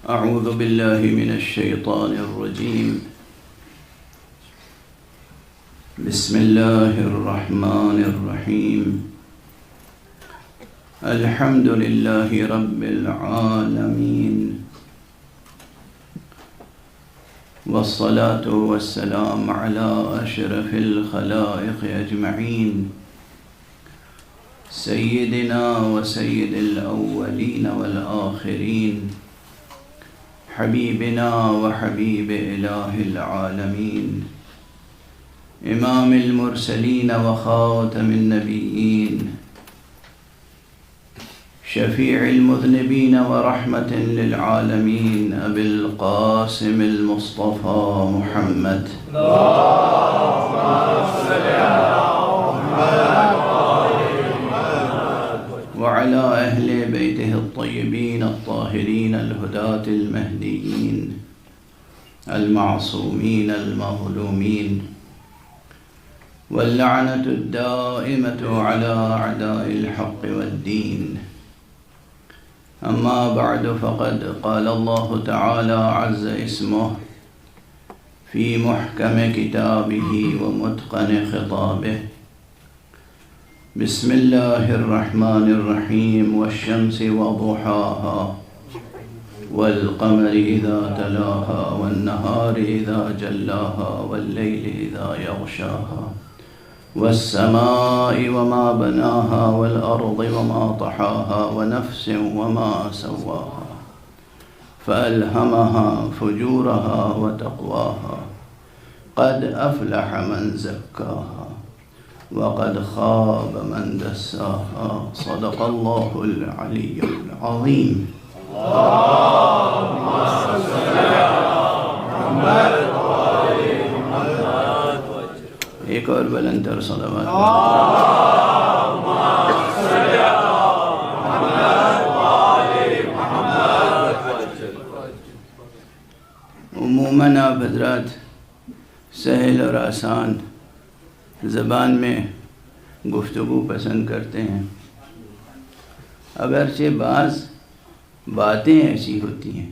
أعوذ بالله من الشيطان الرجيم. بسم الله الرحمن الرحيم. الحمد لله رب العالمين، والصلاة والسلام على أشرف الخلائق أجمعين، سيدنا وسيد الأولين والآخرين، حبيبنا وحبيب إله العالمين، إمام المرسلين وخاتم النبيين، شفيع المذنبين ورحمة للعالمين، أبي القاسم المصطفى محمد. اللهم صل على محمد وعلى أهل بيته الطيبين الطاهرين الهداة المهديين المعصومين المظلومين، واللعنة الدائمة على أعداء الحق والدين. أما بعد، فقد قال الله تعالى عز اسمه في محكم كتابه ومتقن خطابه: بسم الله الرحمن الرحيم، والشمس وضحاها، والقمر إذا تلاها، والنهار إذا جلاها، والليل إذا يغشاها، والسماء وما بناها، والأرض وما طحاها، ونفس وما سواها، فألهمها فجورها وتقواها، قد أفلح من زكاها، وقد خاب من دساها. صدق الله العلي العظيم. اللهم صل على محمد وآل محمد. ایک اور بلند تر صلوات. اللهم صل على محمد وآل محمد. عموماً آپ حضرات سہل اور آسان زبان میں گفتگو پسند کرتے ہیں، اگرچہ بعض باتیں ایسی ہوتی ہیں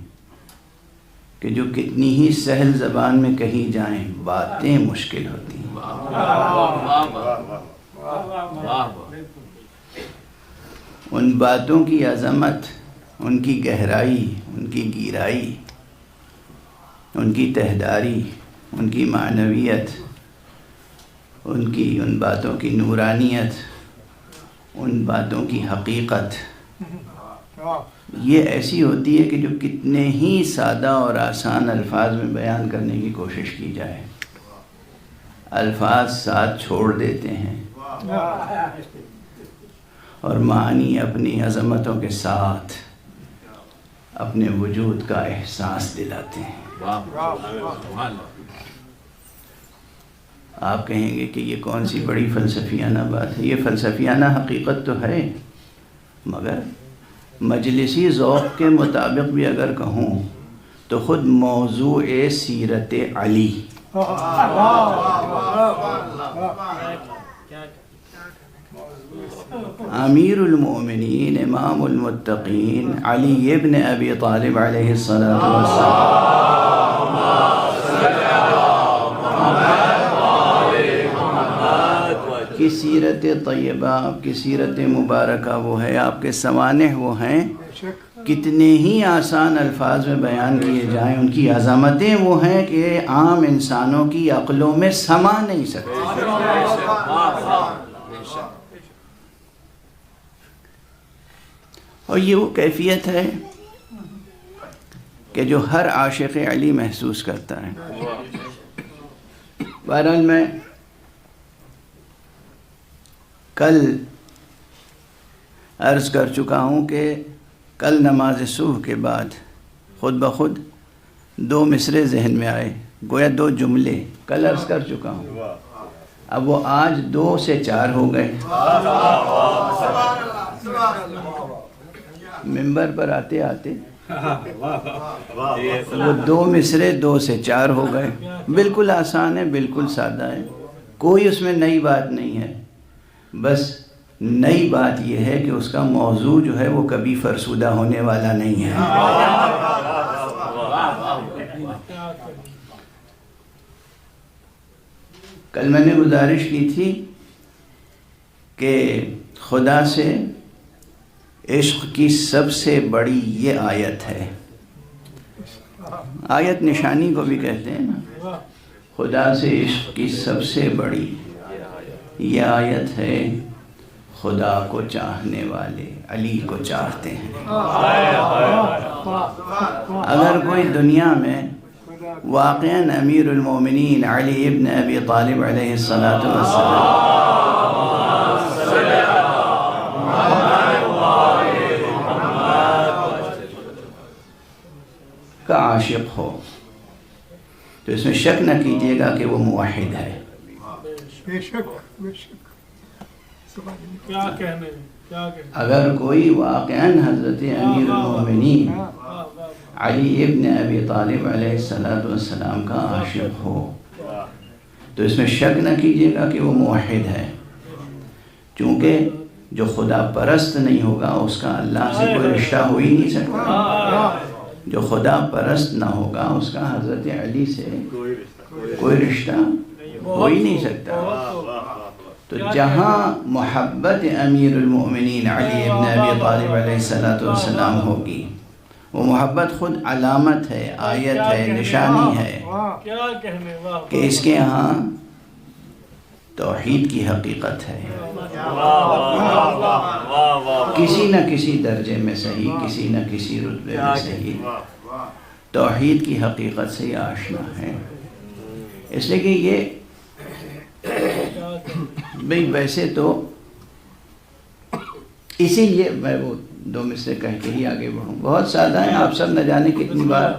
کہ جو کتنی ہی سہل زبان میں کہی جائیں باتیں مشکل ہوتی ہیں. ان باتوں کی عظمت، ان کی گہرائی، ان کی گیرائی، ان کی تہداری، ان کی معنویت، ان باتوں کی نورانیت، ان باتوں کی حقیقت یہ ایسی ہوتی ہے کہ جو کتنے ہی سادہ اور آسان الفاظ میں بیان کرنے کی کوشش کی جائے الفاظ ساتھ چھوڑ دیتے ہیں اور معانی اپنی عظمتوں کے ساتھ اپنے وجود کا احساس دلاتے ہیں. آپ کہیں گے کہ یہ کون سی بڑی فلسفیانہ بات ہے. یہ فلسفیانہ حقیقت تو ہے، مگر مجلسی ذوق کے مطابق بھی اگر کہوں تو خود موضوع سیرت علی امیر المؤمنین امام المتقین علی ابن ابی طالب علیہ الصلاۃ والسلام کی سیرت طیبہ، آپ کی سیرت مبارکہ وہ ہے، آپ کے سوانح وہ ہیں، کتنے ہی آسان الفاظ میں بیان کیے جائیں ان کی عظمتیں وہ ہیں کہ عام انسانوں کی عقلوں میں سما نہیں سکتے. اور یہ وہ کیفیت ہے کہ جو ہر عاشق علی محسوس کرتا ہے. بہرحال میں کل عرض کر چکا ہوں کہ کل نماز صبح کے بعد خود بخود 2 مصرے ذہن میں آئے، گویا 2 جملے کل عرض کر چکا ہوں، اب وہ آج 2 سے 4 ہو گئے. ممبر پر آتے آتے وہ 2 مصرے 2 سے 4 ہو گئے. بالکل آسان ہے، بالکل سادہ ہے، کوئی اس میں نئی بات نہیں ہے. بس نئی بات یہ ہے کہ اس کا موضوع جو ہے وہ کبھی فرسودہ ہونے والا نہیں ہے. کل میں نے گزارش کی تھی کہ خدا سے عشق کی سب سے بڑی یہ آیت ہے، آیت نشانی کو بھی کہتے ہیں نا، خدا سے عشق کی سب سے بڑی یہ آیت ہے، خدا کو چاہنے والے علی کو چاہتے ہیں۔ اگر کوئی دنیا میں واقعاً امیر المومنین علی ابن ابی طالب علیہ الصلاۃ والسلام کا عاشق ہو تو اس میں شک نہ کیجیے گا کہ وہ موحد ہے۔ بے شک بے شک، کیا کہنے اگر کوئی واقعاً حضرت امیر المومنین علی ابن ابی طالب علیہ السلام کا عاشق ہو تو اس میں شک نہ کیجیے گا کہ وہ موحد ہے، چونکہ جو خدا پرست نہیں ہوگا اس کا اللہ سے کوئی رشتہ ہو ہی نہیں سکتا، جو خدا پرست نہ ہوگا اس کا حضرت علی سے کوئی رشتہ ہو ہی نہیں سکتا۔ تو جہاں محبت امیر المؤمنین علی ابن ابی طالب علیہ السلام ہوگی، وہ محبت خود علامت ہے، آیت ہے، نشانی ہے کہ اس کے ہاں توحید کی حقیقت ہے، کسی نہ کسی درجے میں صحیح، کسی نہ کسی رتبے میں صحیح، توحید کی حقیقت سے یہ آشنا ہے۔ اس لیے کہ یہ بھئی ویسے تو اسی لیے میں وہ دو مصرے کہہ کے ہی آگے بڑھوں، بہت سادہ ہیں، آپ سب نہ جانے کتنی بار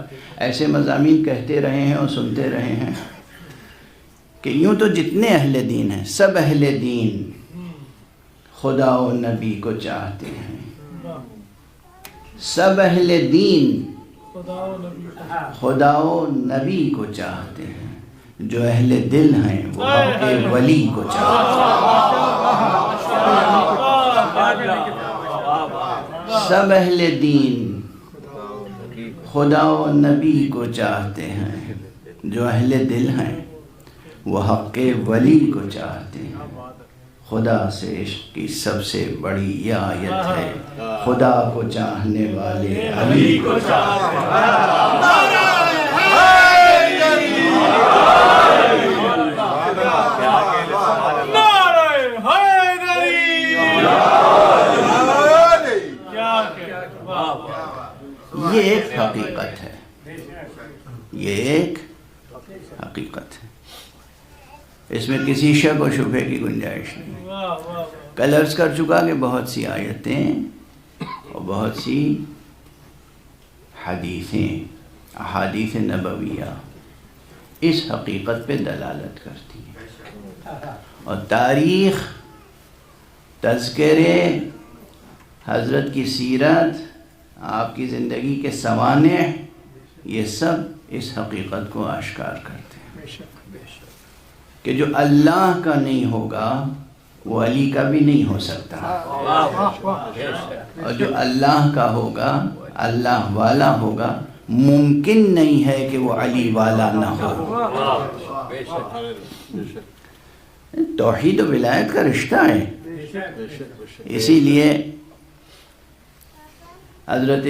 ایسے مضامین کہتے رہے ہیں اور سنتے رہے ہیں کہ یوں تو جتنے اہل دین ہیں سب اہل دین خدا و نبی کو چاہتے ہیں، سب اہل دین خدا و نبی کو چاہتے ہیں، جو اہل دل ہیں وہ حق ولی کو چاہتے ہیں۔ سب اہل دین خدا و نبی کو چاہتے ہیں، جو اہل دل ہیں وہ حق ولی کو چاہتے ہیں۔ خدا سے عشق کی سب سے بڑی یہ آیت ہے، خدا کو چاہنے والے علی کو چاہتے ہیں۔ یہ ایک حقیقت ہے، یہ ایک حقیقت ہے، اس میں کسی شک و شبہ کی گنجائش نہیں۔ کل عرض کر چکا کہ بہت سی آیتیں اور بہت سی حدیثیں، احادیث نبویہ اس حقیقت پہ دلالت کرتی ہیں، اور تاریخ، تذکرے، حضرت کی سیرت، آپ کی زندگی کے سوانح، یہ سب اس حقیقت کو آشکار کرتے ہیں کہ جو اللہ کا نہیں ہوگا وہ علی کا بھی نہیں ہو سکتا، اور جو اللہ کا ہوگا، اللہ والا ہوگا، ممکن نہیں ہے کہ وہ علی والا نہ ہو۔ توحید و ولایت کا رشتہ ہے، اسی لیے حضرت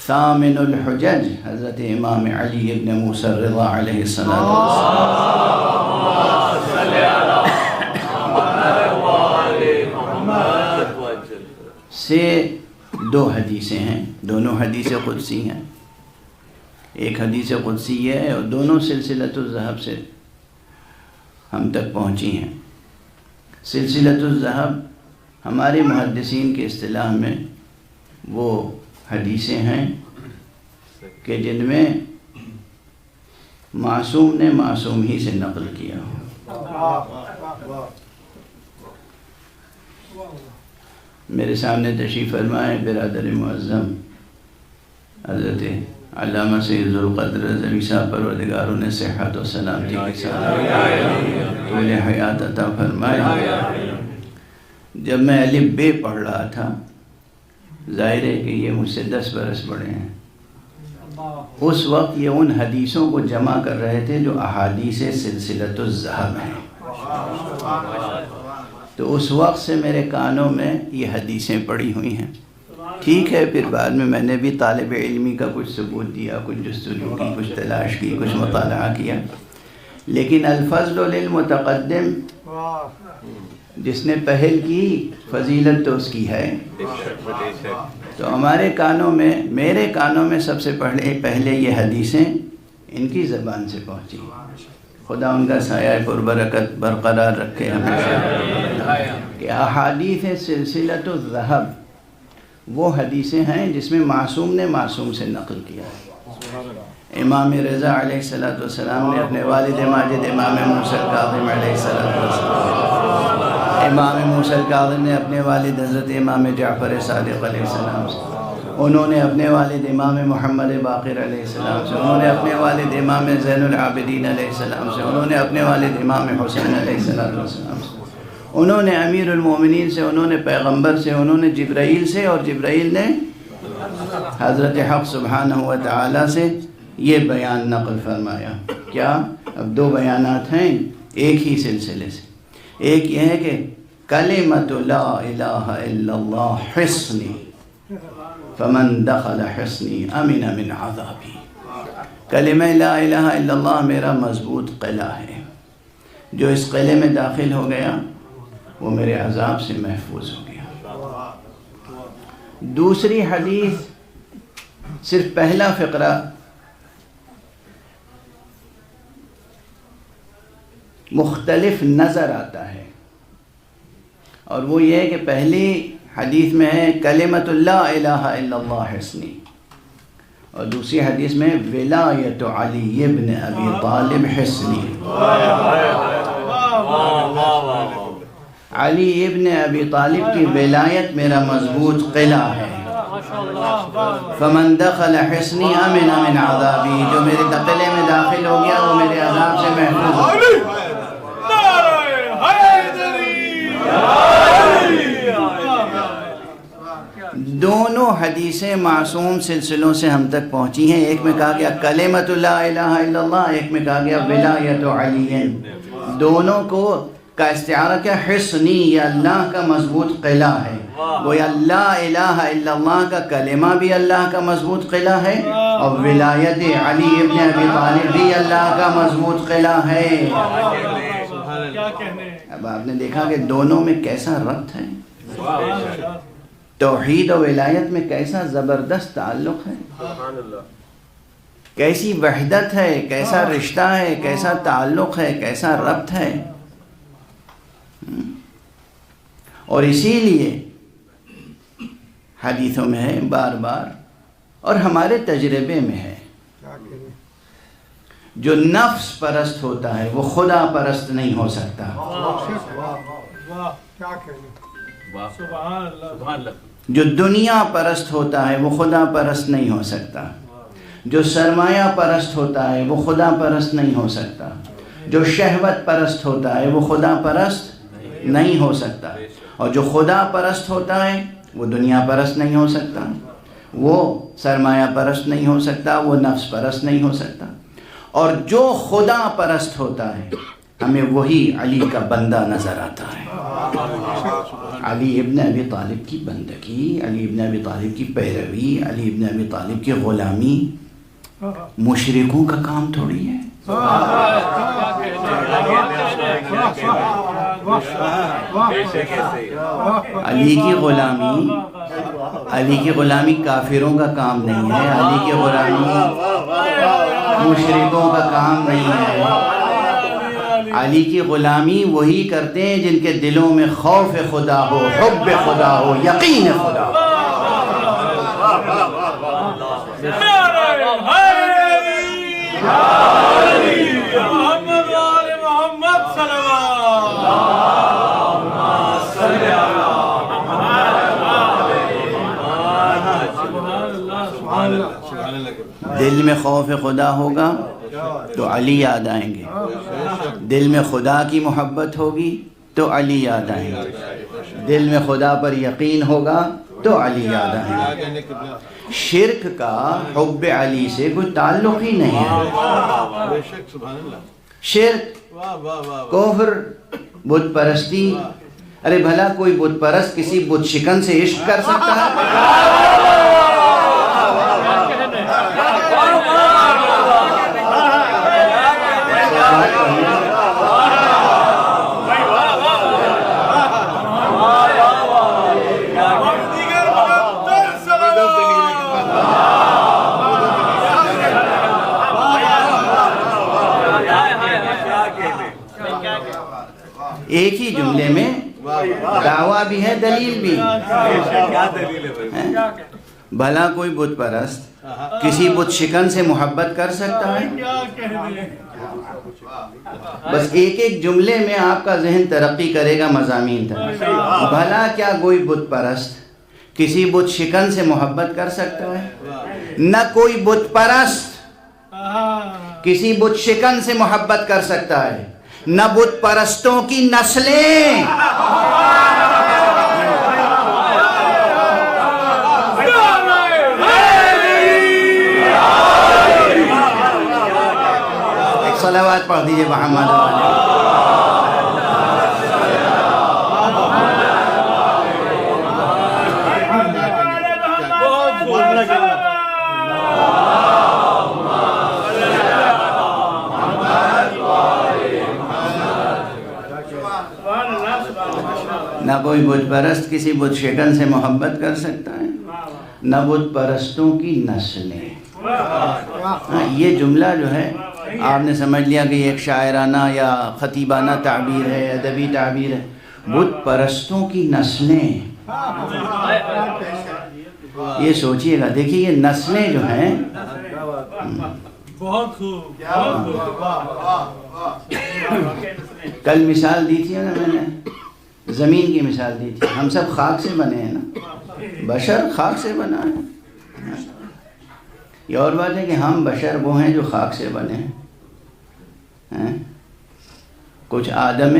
ثامن الحجج، حضرت امام علی ابن موسیٰ الرضا علیہ السلام سے دو حدیثیں ہیں، دونوں حدیث قدسی ہیں، ایک حدیث قدسی ہے اور دونوں سلسلۃ الذہب سے ہم تک پہنچی ہیں۔ سلسلۃ الذہب ہمارے محدثین کی اصطلاح میں وہ حدیثیں ہیں کہ جن میں معصوم نے معصوم ہی سے نقل کیا ہو۔ میرے سامنے تشریف فرمائے برادر معظم حضرت علامہ سید ذوالقدر رضوی صاحب، پروردگار انہیں صحت و سلامتی کے ساتھ طول حیات عطا فرمائے۔ جب میں الف بے پڑھ رہا تھا، ظاہر ہے کہ یہ مجھ سے 10 برس بڑے ہیں، اس وقت یہ ان حدیثوں کو جمع کر رہے تھے جو احادیث سلسلۃ الذہب ہیں. تو اس وقت سے میرے کانوں میں یہ حدیثیں پڑی ہوئی ہیں. ٹھیک ہے، پھر بعد میں نے بھی طالب علمی کا کچھ ثبوت دیا، کچھ جستجو کی، کچھ تلاش کی، کچھ مطالعہ کیا. لیکن الفضل للمتقدم، جس نے پہل کی فضیلت تو اس کی ہے. تو ہمارے کانوں میں، میرے کانوں میں سب سے پہلے یہ حدیثیں ان کی زبان سے پہنچی. خدا ان کا سایہ پر برکت برقرار رکھے ہمیشہ. کہ احادیث سلسلۃ الذہب وہ حدیثیں ہیں جس میں معصوم نے معصوم سے نقل کیا ہے. امام رضا علیہ السلام نے اپنے والد ماجد امام موسیٰ الکاظم علیہ السلام، امام موسیٰ الکاظم نے اپنے والد حضرت امام جعفر صادق علیہ السلام سے، انہوں نے اپنے والد امام محمد باقر علیہ السلام سے، انہوں نے اپنے والد امام زین العابدین علیہ السلام سے، انہوں نے اپنے والد امام حسین علیہ السلام سے، انہوں نے امیر المومنین سے، انہوں نے پیغمبر سے، انہوں نے جبرائیل سے، اور جبرائیل نے حضرت حق سبحانہ و تعالی سے یہ بیان نقل فرمایا. کیا؟ اب دو بیانات ہیں ایک ہی سلسلے سے. ایک یہ ہے کہ کلمۃ لا الہ الا اللہ حصنی فمن دخل حصنی امن من عذابی. کلمہ لا الہ الا اللہ میرا مضبوط قلعہ ہے، جو اس قلعے میں داخل ہو گیا وہ میرے عذاب سے محفوظ ہو گیا. دوسری حدیث صرف پہلا فقرہ مختلف نظر آتا ہے، اور وہ یہ ہے کہ پہلی حدیث میں ہے کلمۃ لا الہ الا اللہ حصنی، اور دوسری حدیث میں ولایت علی ابن ابی طالب حصنی. علی ابن ابی طالب کی ولایت میرا مضبوط قلعہ ہے. فمن دخل حصنی امن من عذابی، جو میرے قلعے میں داخل ہو گیا وہ میرے عذاب سے محفوظ ہو گیا. دونوں حدیثیں معصوم سلسلوں سے ہم تک پہنچی ہیں. ایک میں کہا گیا کلمۃ لا الہ الا اللہ، ایک میں کہا گیا ولایت علی. دونوں کو کا استعارہ کیا؟ حصنی، یہ اللہ کا مضبوط قلعہ ہے. وہ لا الہ الا اللہ کا کلمہ بھی اللہ کا مضبوط قلعہ ہے، اور ولایت علی ابن ابی طالب بھی اللہ کا مضبوط قلعہ ہے. اب آپ نے دیکھا کہ دونوں میں کیسا ربط ہے، توحید و ولایت میں کیسا زبردست تعلق ہے، کیسی وحدت ہے، کیسا رشتہ ہے، کیسا تعلق ہے، کیسا ربط ہے. اور اسی لیے حدیثوں میں ہے بار بار، اور ہمارے تجربے میں ہے، جو نفس پرست ہوتا ہے وہ خدا پرست نہیں ہو سکتا. جو دنیا پرست ہوتا ہے وہ خدا پرست نہیں ہو سکتا. جو سرمایہ پرست ہوتا ہے وہ خدا پرست نہیں ہو سکتا. جو شہوت پرست ہوتا ہے وہ خدا پرست نہیں ہو سکتا. اور جو خدا پرست ہوتا ہے وہ دنیا پرست نہیں ہو سکتا، وہ سرمایہ پرست نہیں ہو سکتا، وہ نفس پرست نہیں ہو سکتا. اور جو خدا پرست ہوتا ہے ہمیں وہی علی کا بندہ نظر آتا ہے. علی ابن ابی طالب کی بندگی، علی ابن ابی طالب کی پیروی، علی ابن ابی طالب کی غلامی مشرکوں کا کام تھوڑی ہے. علی کی غلامی کافروں کا کام نہیں ہے، علی کی غلامی مشرکوں کا کام نہیں ہے. علی کی غلامی وہی کرتے ہیں جن کے دلوں میں خوف خدا ہو، حب خدا ہو، یقین خدا ہو. دل میں خوف خدا ہوگا تو علی یاد آئیں گے، دل میں خدا کی محبت ہوگی تو علی یاد آئیں گے، دل میں خدا پر یقین ہوگا تو علی یاد آئیں. شرک کا حب علی سے کوئی تعلق ہی نہیں ہے. شرک، کفر، بت پرستی. ارے بھلا کوئی بت پرست کسی بت شکن سے عشق کر سکتا ہے؟ ایک ہی جملے میں دعویٰ بھی ہے، دلیل بھی. بھلا کوئی بت پرست کسی بت شکن سے محبت کر سکتا ہے؟ بس ایک ایک جملے میں آپ کا ذہن ترقی کرے گا مضامین تک. بھلا کیا کوئی بت پرست کسی بت شکن سے محبت کر سکتا ہے؟ نہ کوئی بت پرست کسی بت شکن سے محبت کر سکتا ہے، نہ بت پرستوں کی نسلیں. ایک صلوات پڑھ دیجئے محمد علیہ. نہ کوئی بت پرست کسی بت شکن سے محبت کر سکتا ہے، نہ بت پرستوں کی نسلیں. یہ جملہ جو ہے آپ نے سمجھ لیا کہ یہ ایک شاعرانہ یا خطیبانہ تعبیر ہے، ادبی تعبیر ہے. بت پرستوں کی نسلیں، یہ سوچئے گا. دیکھیے یہ نسلیں جو ہیں، بہت خوب. کل مثال دی تھی نا میں نے، زمین کی مثال دی تھی. ہم سب خاک سے بنے ہیں نا، بشر خاک سے بنا ہے. یہ اور بات ہے کہ ہم بشر وہ ہیں جو خاک سے بنے ہیں. کچھ آدم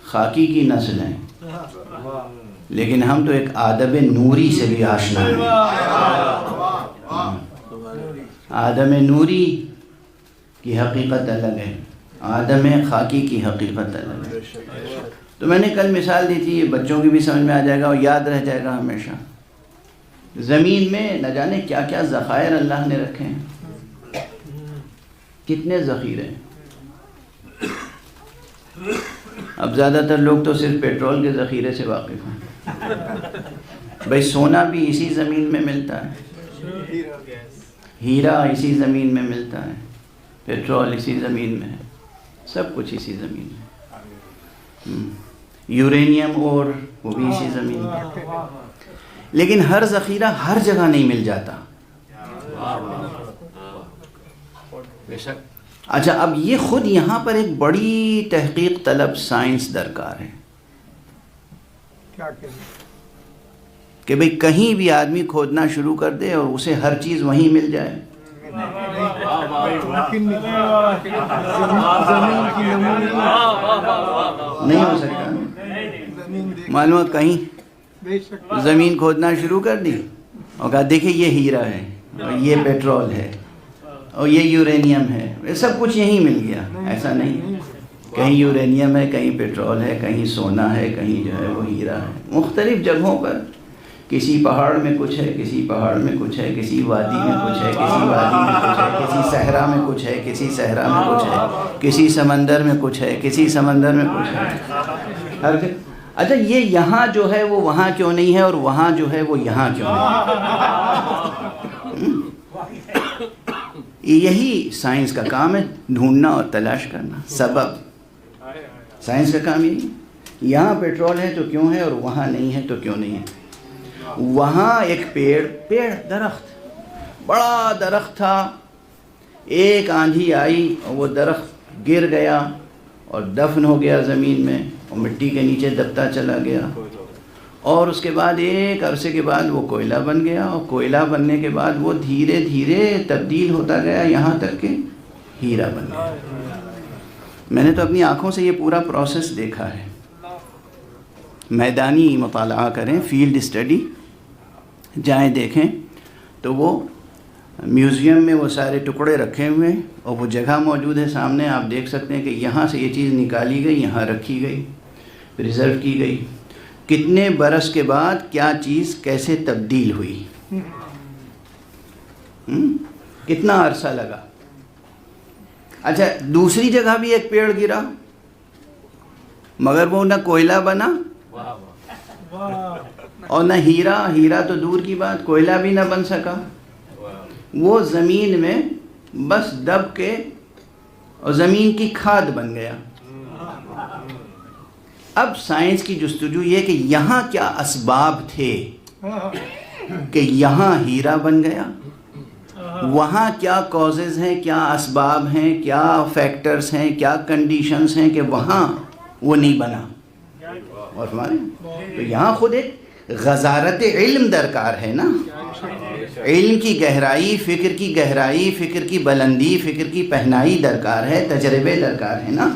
خاکی کی نسل ہیں، لیکن ہم تو ایک آدم نوری سے بھی آشنا ہیں. آدم نوری کی حقیقت الگ ہے، آدم خاکی کی حقیقت الگ ہے. تو میں نے کل مثال دی تھی، یہ بچوں کی بھی سمجھ میں آ جائے گا اور یاد رہ جائے گا ہمیشہ. زمین میں نہ جانے کیا کیا ذخائر اللہ نے رکھے ہیں، کتنے ذخیرے. اب زیادہ تر لوگ تو صرف پیٹرول کے ذخیرے سے واقف ہیں. بھائی سونا بھی اسی زمین میں ملتا ہے، ہیرا اسی زمین میں ملتا ہے، پیٹرول اسی زمین میں ہے، سب کچھ اسی زمین میں. یورینیم اور وہ بھی اسی زمین میں. لیکن ہر ذخیرہ ہر جگہ نہیں مل جاتا. اچھا اب یہ خود یہاں پر ایک بڑی تحقیق طلب سائنس درکار ہے کہ بھئی کہیں بھی آدمی کھودنا شروع کر دے اور اسے ہر چیز وہیں مل جائے. نہیں ہو سکتا. معلوم کہیں زمین کھودنا شروع کر دی اور کہا دیکھیں یہ ہیرا ہے اور یہ پیٹرول ہے اور یہ یورینیم ہے، یہ سب کچھ یہیں مل گیا. ایسا نہیں، کہیں یورینیم ہے، کہیں پیٹرول ہے، کہیں سونا ہے، کہیں جو ہے وہ ہیرا ہے. مختلف جگہوں پر کسی پہاڑ میں کچھ ہے، کسی پہاڑ میں کچھ ہے، کسی وادی میں کچھ ہے، کسی وادی میں کچھ ہے، کسی صحرا میں کچھ ہے، کسی صحرا میں کچھ ہے، کسی سمندر میں کچھ ہے، کسی سمندر میں کچھ ہے. اچھا یہ یہاں جو ہے وہ وہاں کیوں نہیں ہے اور وہاں جو ہے وہ یہاں کیوں نہیں؟ یہی سائنس کا کام ہے، ڈھونڈنا اور تلاش کرنا سبب. سائنس کا کام یہی، یہاں پیٹرول ہے تو کیوں ہے اور وہاں نہیں ہے تو کیوں نہیں ہے. وہاں ایک پیڑ درخت، بڑا درخت تھا، ایک آندھی آئی اور وہ درخت گر گیا اور دفن ہو گیا زمین میں اور مٹی کے نیچے دبتا چلا گیا. اور اس کے بعد ایک عرصے کے بعد وہ کوئلہ بن گیا اور کوئلہ بننے کے بعد وہ دھیرے دھیرے تبدیل ہوتا گیا یہاں تک کہ ہیرا بن گیا. میں نے تو اپنی آنکھوں سے یہ پورا پروسیس دیکھا ہے. میدانی مطالعہ کریں، فیلڈ اسٹڈی، جائیں دیکھیں تو وہ میوزیم میں وہ سارے ٹکڑے رکھے ہوئے ہیں اور وہ جگہ موجود ہے سامنے، آپ دیکھ سکتے ہیں کہ یہاں سے یہ چیز نکالی گئی، یہاں رکھی گئی، پریزرو کی گئی، کتنے برس کے بعد کیا چیز کیسے تبدیل ہوئی، کتنا عرصہ لگا۔ اچھا دوسری جگہ بھی ایک پیڑ گرا مگر وہ نہ کوئلہ بنا اور نہ ہیرا تو دور کی بات، کوئلہ بھی نہ بن سکا، وہ زمین میں بس دب کے اور زمین کی کھاد بن گیا۔ اب سائنس کی جستجو یہ کہ یہاں کیا اسباب تھے کہ یہاں ہیرا بن گیا، وہاں کیا کازز ہیں، کیا اسباب ہیں، کیا فیکٹرز ہیں، کیا کنڈیشنز ہیں کہ وہاں وہ نہیں بنا۔ اور تو یہاں خود ایک غزارت علم درکار ہے نا، علم کی گہرائی، فکر کی گہرائی، فکر کی بلندی، فکر کی پہنائی درکار ہے، تجربے درکار ہے نا۔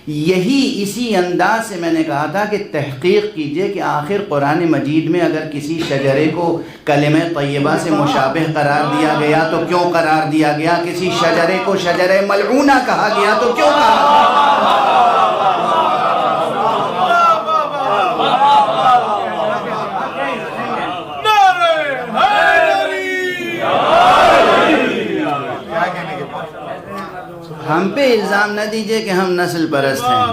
یہی اسی انداز سے میں نے کہا تھا کہ تحقیق کیجئے کہ آخر قرآن مجید میں اگر کسی شجرے کو کلمہ طیبہ سے مشابہ قرار دیا گیا تو کیوں قرار دیا گیا، کسی شجرے کو شجرہ ملعونہ کہا گیا تو کیوں کہا۔ ہم پہ الزام نہ دیجئے کہ ہم نسل پرست ہیں،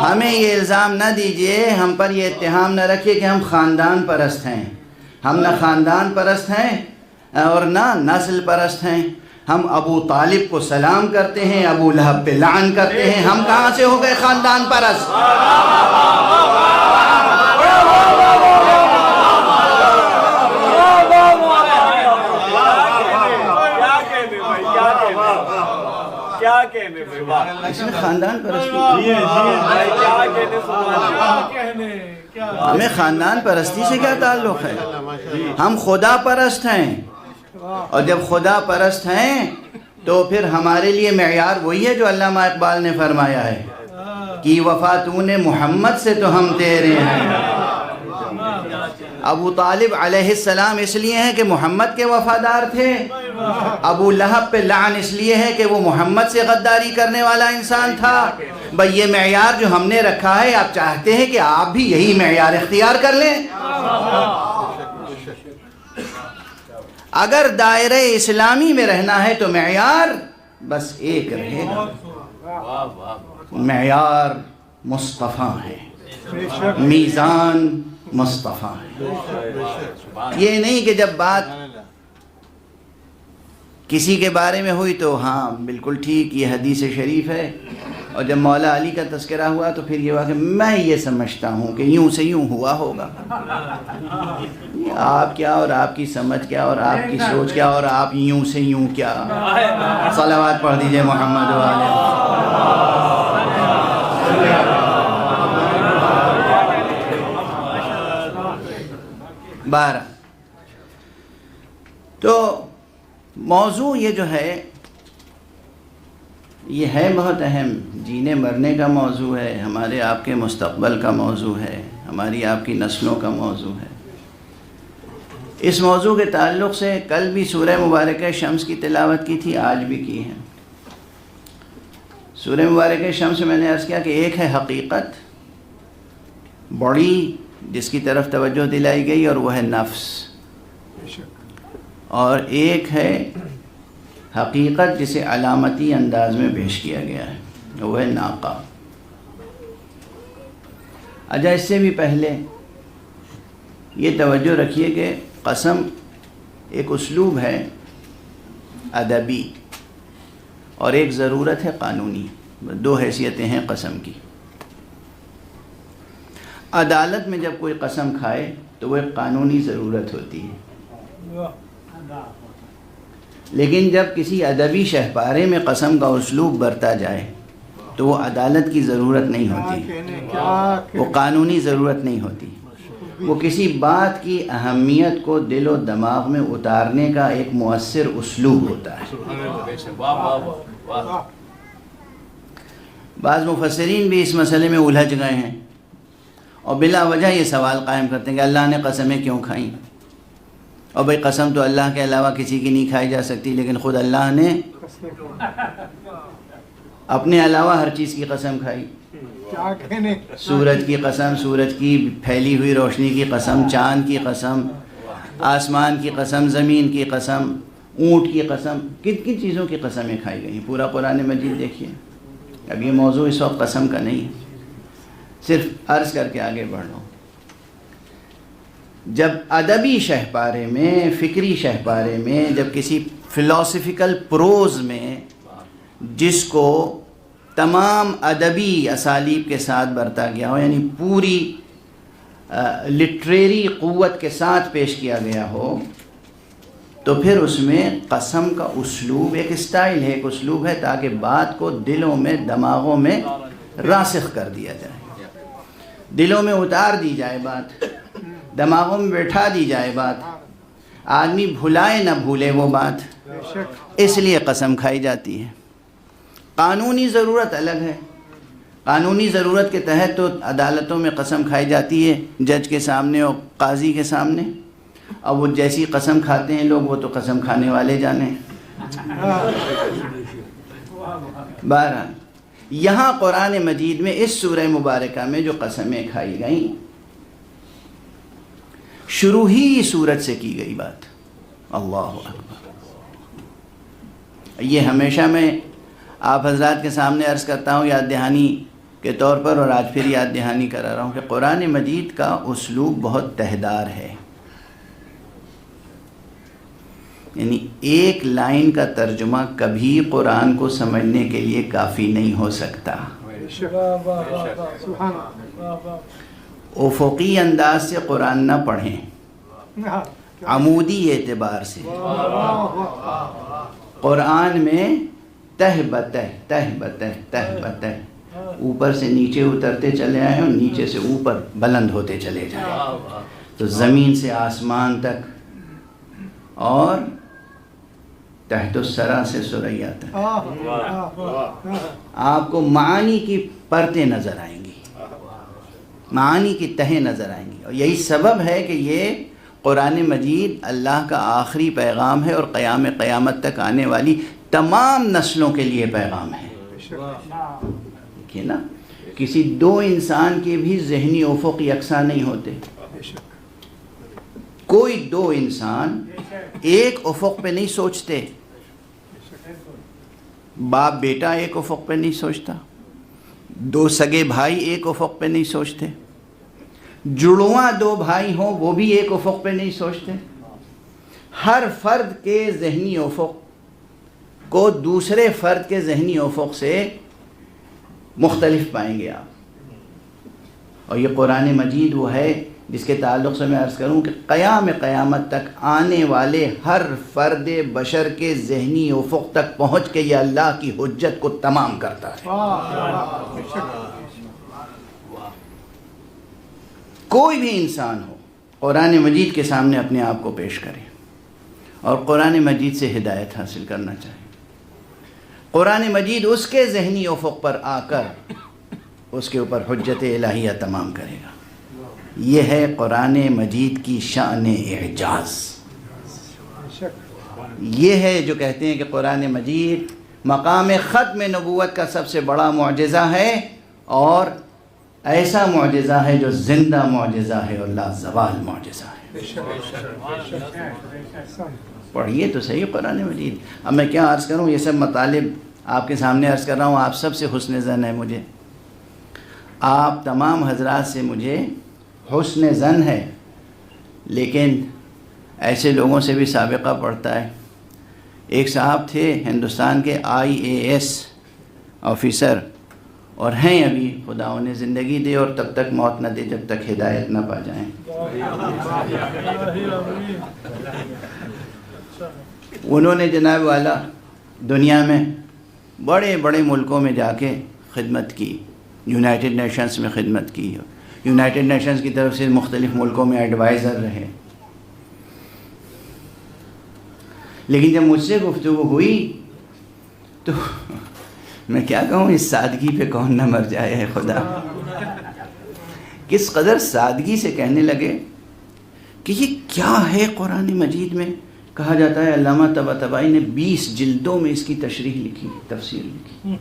ہمیں یہ الزام نہ دیجئے، ہم پر یہ اتہام نہ رکھیے کہ ہم خاندان پرست ہیں۔ ہم نہ خاندان پرست ہیں اور نہ نسل پرست ہیں۔ ہم ابو طالب کو سلام کرتے ہیں، ابو لہب پہ لعن کرتے ہیں، ہم کہاں سے ہو گئے خاندان پرست؟ اس میں خاندان پرستی، ہمیں خاندان پرستی سے کیا تعلق ہے؟ ہم خدا پرست ہیں، اور جب خدا پرست ہیں تو پھر ہمارے لیے معیار وہی ہے جو علامہ اقبال نے فرمایا ہے کہ وفاتون محمد سے تو ہم تیرے ہیں۔ ابو طالب علیہ السلام اس لیے ہیں کہ محمد کے وفادار تھے، ابو لہب پہ لعن اس لیے ہے کہ وہ محمد سے غداری کرنے والا انسان تھا۔ بھئی یہ معیار جو ہم نے رکھا ہے، آپ چاہتے ہیں کہ آپ بھی یہی معیار اختیار کر لیں؟ اگر دائرہ اسلامی میں رہنا ہے تو معیار بس ایک رہے گا، معیار مصطفیٰ ہے، میزان مصطفیٰ ہے۔ یہ نہیں کہ جب بات کسی کے بارے میں ہوئی تو ہاں بالکل ٹھیک، یہ حدیث شریف ہے، اور جب مولا علی کا تذکرہ ہوا تو پھر یہ ہوا کہ میں یہ سمجھتا ہوں کہ یوں سے یوں ہوا ہوگا۔ آپ کیا اور آپ کی سمجھ کیا اور آپ کی سوچ کیا اور آپ یوں سے یوں کیا۔ صلوات پڑھ دیجئے محمد والے۔ 12 تو موضوع یہ جو ہے یہ ہے بہت اہم، جینے مرنے کا موضوع ہے، ہمارے آپ کے مستقبل کا موضوع ہے، ہماری آپ کی نسلوں کا موضوع ہے۔ اس موضوع کے تعلق سے کل بھی سورہ مبارکہ شمس کی تلاوت کی تھی، آج بھی کی ہے۔ سورہ مبارکہ شمس میں نے عرض کیا کہ ایک ہے حقیقت بڑی جس کی طرف توجہ دلائی گئی اور وہ ہے نفس، اور ایک ہے حقیقت جسے علامتی انداز میں پیش کیا گیا ہے، وہ ہے ناقہ۔ اچھا اس سے بھی پہلے یہ توجہ رکھیے کہ قسم ایک اسلوب ہے ادبی اور ایک ضرورت ہے قانونی، دو حیثیتیں ہیں قسم کی۔ عدالت میں جب کوئی قسم کھائے تو وہ ایک قانونی ضرورت ہوتی ہے، لیکن جب کسی ادبی شہپارے میں قسم کا اسلوب برتا جائے تو وہ عدالت کی ضرورت نہیں ہوتی، وہ قانونی ضرورت نہیں ہوتی، وہ کسی بات کی اہمیت کو دل و دماغ میں اتارنے کا ایک مؤثر اسلوب ہوتا ہے۔ بعض مفسرین بھی اس مسئلے میں الجھ گئے ہیں اور بلا وجہ یہ سوال قائم کرتے ہیں کہ اللہ نے قسمیں کیوں کھائیں؟ اور بھئی قسم تو اللہ کے علاوہ کسی کی نہیں کھائی جا سکتی، لیکن خود اللہ نے اپنے علاوہ ہر چیز کی قسم کھائی۔ کیا کہنے، سورج کی قسم، سورج کی پھیلی ہوئی روشنی کی قسم، چاند کی قسم، آسمان کی قسم، زمین کی قسم، اونٹ کی قسم، کن کن چیزوں کی قسمیں کھائی گئی ہیں پورا قرآن مجید دیکھیے۔ اب یہ موضوع اس وقت قسم کا نہیں ہے، صرف عرض کر کے آگے بڑھ رہا ہوں۔ جب ادبی شہپارے میں، فکری شہپارے میں، جب کسی فلاسفیکل پروز میں جس کو تمام ادبی اسالیب کے ساتھ برتا گیا ہو، یعنی پوری لٹریری قوت کے ساتھ پیش کیا گیا ہو، تو پھر اس میں قسم کا اسلوب ایک اسٹائل ہے، ایک اسلوب ہے، تاکہ بات کو دلوں میں، دماغوں میں راسخ کر دیا جائے، دلوں میں اتار دی جائے بات، دماغوں میں بیٹھا دی جائے بات، آدمی بھلائے نہ بھولے وہ بات، بے شک اس لیے قسم کھائی جاتی ہے۔ قانونی ضرورت الگ ہے، قانونی ضرورت کے تحت تو عدالتوں میں قسم کھائی جاتی ہے، جج کے سامنے اور قاضی کے سامنے، اب وہ جیسی قسم کھاتے ہیں لوگ، وہ تو قسم کھانے والے جانے۔ بہرحال یہاں قرآن مجید میں اس سورہ مبارکہ میں جو قسمیں کھائی گئیں، شروع ہی سورت سے کی گئی بات۔ اللہ اکبر۔ یہ ہمیشہ میں آپ حضرات کے سامنے عرض کرتا ہوں یاد دہانی کے طور پر، اور آج پھر یاد دہانی کرا رہا ہوں کہ قرآن مجید کا اسلوب بہت تہدار ہے، یعنی ایک لائن کا ترجمہ کبھی قرآن کو سمجھنے کے لیے کافی نہیں ہو سکتا۔ سبحان اللہ، افقی انداز سے قرآن نہ پڑھیں، عمودی اعتبار سے قرآن میں تہ بتہ تہ بتہ تہ بتہ اوپر سے نیچے اترتے چلے آئے اور نیچے سے اوپر بلند ہوتے چلے جائیں، تو زمین سے آسمان تک اور تحت الثری سے ثریا تک آپ کو معانی کی پرتیں نظر آئیں گی، معانی کی تہیں نظر آئیں گی، اور یہی سبب ہے کہ یہ قرآن مجید اللہ کا آخری پیغام ہے اور قیامت تک آنے والی تمام نسلوں کے لیے پیغام ہے۔ دیکھیے نا، کسی دو انسان کے بھی ذہنی افق یکساں نہیں ہوتے، کوئی دو انسان ایک افق پہ نہیں سوچتے، باپ بیٹا ایک افق پہ نہیں سوچتا، دو سگے بھائی ایک افق پہ نہیں سوچتے، جڑواں دو بھائی ہوں وہ بھی ایک افق پہ نہیں سوچتے۔ ہر فرد کے ذہنی افق کو دوسرے فرد کے ذہنی افق سے مختلف پائیں گے آپ، اور یہ قرآن مجید وہ ہے جس کے تعلق سے میں عرض کروں کہ قیامت تک آنے والے ہر فرد بشر کے ذہنی افق تک پہنچ کے یہ اللہ کی حجت کو تمام کرتا ہے۔ کوئی بھی انسان ہو قرآن مجید کے سامنے اپنے آپ کو پیش کرے اور قرآن مجید سے ہدایت حاصل کرنا چاہے، قرآن مجید اس کے ذہنی افق پر آ کر اس کے اوپر حجت الہیہ تمام کرے گا۔ یہ ہے قرآن مجید کی شان اعجاز، یہ ہے جو کہتے ہیں کہ قرآن مجید مقام ختم نبوت کا سب سے بڑا معجزہ ہے، اور ایسا معجزہ ہے جو زندہ معجزہ ہے اور لازوال معجزہ ہے۔ پڑھیے تو صحیح قرآن مجید۔ اب میں کیا عرض کروں، یہ سب مطالب آپ کے سامنے عرض کر رہا ہوں، آپ سب سے حسن ظن ہے مجھے، آپ تمام حضرات سے مجھے حسن ظن ہے، لیکن ایسے لوگوں سے بھی سابقہ پڑتا ہے۔ ایک صاحب تھے ہندوستان کے IAS آفیسر، اور ہیں ابھی، خدا انہیں زندگی دے اور تب تک موت نہ دے جب تک ہدایت نہ پا جائیں۔ انہوں نے جناب والا دنیا میں بڑے بڑے ملکوں میں جا کے خدمت کی، یونائٹڈ نیشنز میں خدمت کی، یونائٹڈ نیشنز کی طرف سے مختلف ملکوں میں ایڈوائزر رہے، لیکن جب مجھ سے گفتگو ہوئی تو میں کیا کہوں، اس سادگی پہ کون نہ مر جائے ہے خدا۔ کس قدر سادگی سے کہنے لگے کہ یہ کیا ہے قرآن مجید میں. کہا جاتا ہے علامہ طباطبائی نے 20 جلدوں میں اس کی تشریح لکھی، تفسیر لکھی.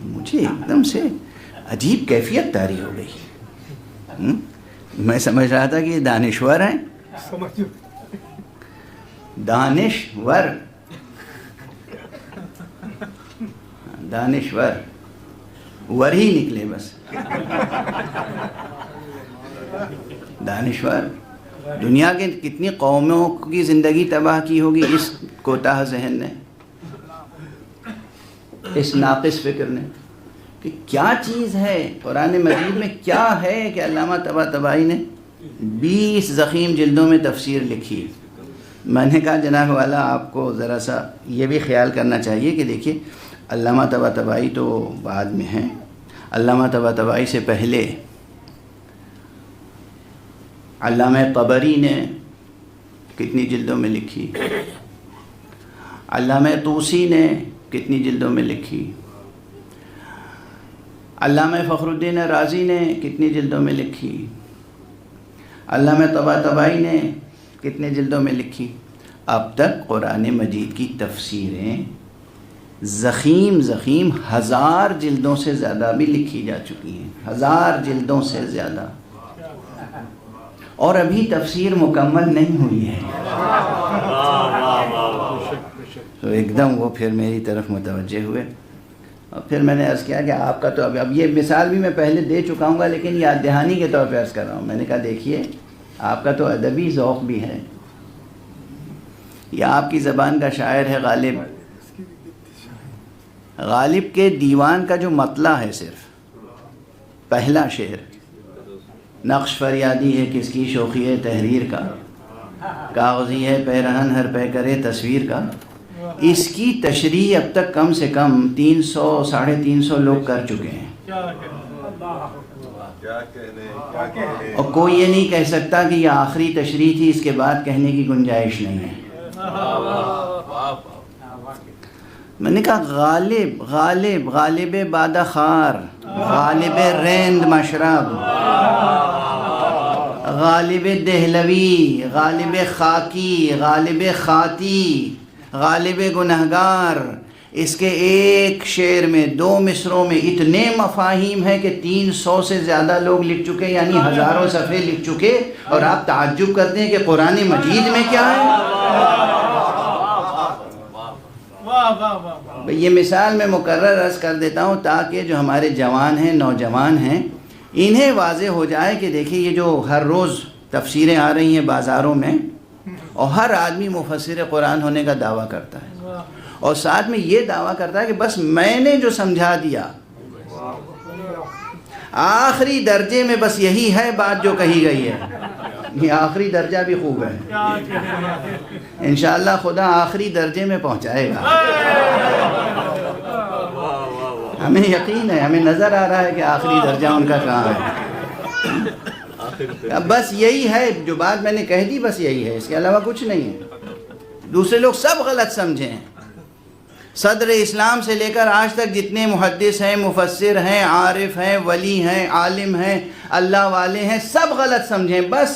مجھے ایک دم سے عجیب کیفیت طاری ہو گئی. میں سمجھ رہا تھا کہ یہ دانشور ہیں، سمجھو دانشور، دانشور ور ہی نکلے بس. دانشور دنیا کے کتنی قوموں کی زندگی تباہ کی ہوگی اس کوتاہ ذہن نے، اس ناقص فکر نے، کہ کیا چیز ہے قرآن مجید میں، کیا ہے کہ علامہ طباطبائی نے 20 ضخیم جلدوں میں تفسیر لکھی. میں نے کہا جناب والا آپ کو ذرا سا یہ بھی خیال کرنا چاہیے کہ دیکھیے علامہ طباطبائی تو بعد میں ہیں، علامہ طباطبائی سے پہلے علامہ طبری نے کتنی جلدوں میں لکھی، علامہ طوسی نے کتنی جلدوں میں لکھی، علامہ فخر الدین رازی نے کتنی جلدوں میں لکھی، علامہ طباطبائی نے کتنے جلدوں میں لکھی. اب تک قرآن مجید کی تفسیریں ضخیم 1000 جلدوں سے زیادہ بھی لکھی جا چکی ہیں، 1000 جلدوں سے زیادہ، اور ابھی تفسیر مکمل نہیں ہوئی ہے. تو ایک دم وہ پھر میری طرف متوجہ ہوئے، اور پھر میں نے عرض کیا کہ آپ کا تو اب یہ مثال بھی میں پہلے دے چکا ہوں گا لیکن یاد دہانی کے طور پہ عرض کر رہا ہوں. میں نے کہا دیکھیے آپ کا تو ادبی ذوق بھی ہے، یہ آپ کی زبان کا شاعر ہے غالب. غالب کے دیوان کا جو مطلع ہے صرف پہلا شعر، نقش فریادی ہے کس کی شوخی ہے تحریر کا، کاغذی ہے پیرہن ہر پہ کرے تصویر کا، اس کی تشریح اب تک کم سے کم 300-350 لوگ کر چکے ہیں. اور کوئی یہ نہیں کہہ سکتا کہ یہ آخری تشریح تھی، اس کے بعد کہنے کی گنجائش نہیں ہے. میں نے کہا غالب بادہ خار، غالب ریند مشرب، غالب دہلوی، غالب خاکی، غالب خاتی، غالب گنہگار، اس کے ایک شعر میں 2 مصروں میں اتنے مفاہیم ہیں کہ 300 سے زیادہ لوگ لکھ چکے، یعنی ہزاروں صفحے لکھ چکے، اور آپ تعجب کرتے ہیں کہ قرآن مجید میں کیا ہے. یہ مثال میں مکرر عرض کر دیتا ہوں تاکہ جو ہمارے جوان ہیں، نوجوان ہیں، انہیں واضح ہو جائے کہ دیکھیں یہ جو ہر روز تفسیریں آ رہی ہیں بازاروں میں، اور ہر آدمی مفسر قرآن ہونے کا دعویٰ کرتا ہے، اور ساتھ میں یہ دعویٰ کرتا ہے کہ بس میں نے جو سمجھا دیا، آخری درجے میں بس یہی ہے بات جو کہی گئی ہے. یہ آخری درجہ بھی خوب ہے، انشاءاللہ خدا آخری درجے میں پہنچائے گا. ہمیں یقین ہے، ہمیں نظر آ رہا ہے کہ آخری درجہ ان کا کہاں ہے. بس یہی ہے جو بات میں نے کہہ دی، بس یہی ہے، اس کے علاوہ کچھ نہیں ہے. دوسرے لوگ سب غلط سمجھیں. صدر اسلام سے لے کر آج تک جتنے محدث ہیں، مفسر ہیں، عارف ہیں، ولی ہیں، عالم ہیں، اللہ والے ہیں، سب غلط سمجھیں. بس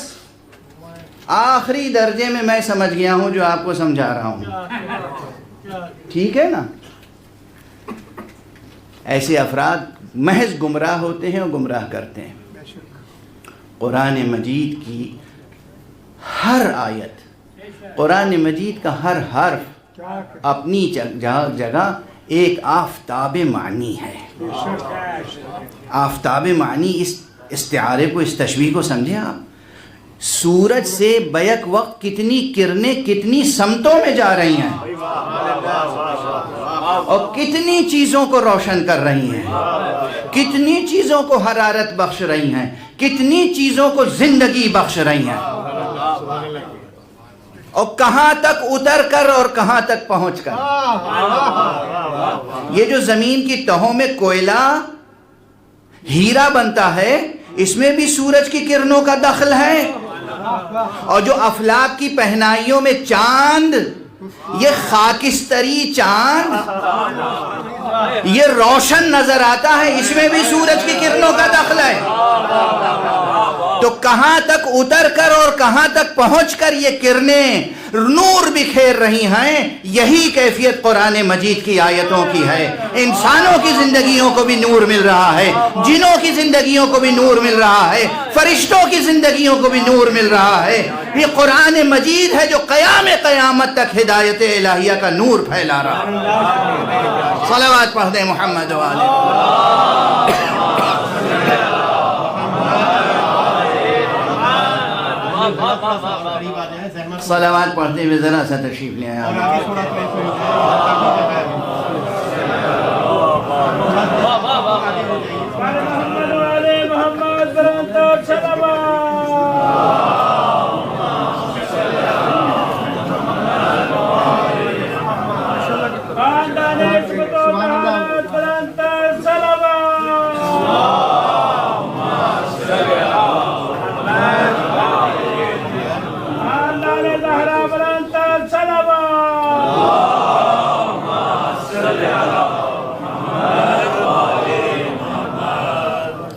آخری درجے میں میں سمجھ گیا ہوں جو آپ کو سمجھا رہا ہوں. ٹھیک ہے نا؟ ایسے افراد محض گمراہ ہوتے ہیں اور گمراہ کرتے ہیں. قرآن مجید کی ہر آیت، قرآن مجید کا ہر حرف اپنی جگہ ایک آفتاب معنی ہے. آفتاب معنی، اس استعارے کو، اس تشبیہ کو سمجھیں آپ. سورج سے بیک وقت کتنی کرنیں کتنی سمتوں میں جا رہی ہیں اور کتنی چیزوں کو روشن کر رہی ہیں، کتنی چیزوں کو حرارت بخش رہی ہیں، کتنی چیزوں کو زندگی بخش رہی ہیں، اور کہاں تک اتر کر اور کہاں تک پہنچ کر. یہ جو زمین کی تہوں میں کوئلہ ہیرا بنتا ہے، اس میں بھی سورج کی کرنوں کا دخل ہے. اور جو افلاک کی پہنائیوں میں چاند، یہ خاکستری چاند یہ روشن نظر آتا ہے، اس میں بھی سورج کی کرنوں کا دخل ہے۔ تو کہاں تک اتر کر اور کہاں تک پہنچ کر یہ کرنیں نور بکھیر رہی ہیں، یہی کیفیت قرآن مجید کی آیتوں کی ہے۔ انسانوں کی زندگیوں کو بھی نور مل رہا ہے، جنوں کی زندگیوں کو بھی نور مل رہا ہے، فرشتوں کی زندگیوں کو بھی نور مل رہا ہے۔ یہ قرآن مجید ہے جو قیامت تک ہدایت الہیہ کا نور پھیلا رہا ہے۔ صلوات پڑھ دیں محمد و آلہ۔ صلوات پڑھتے ہوئے ذرا سا تشریف لے آیا۔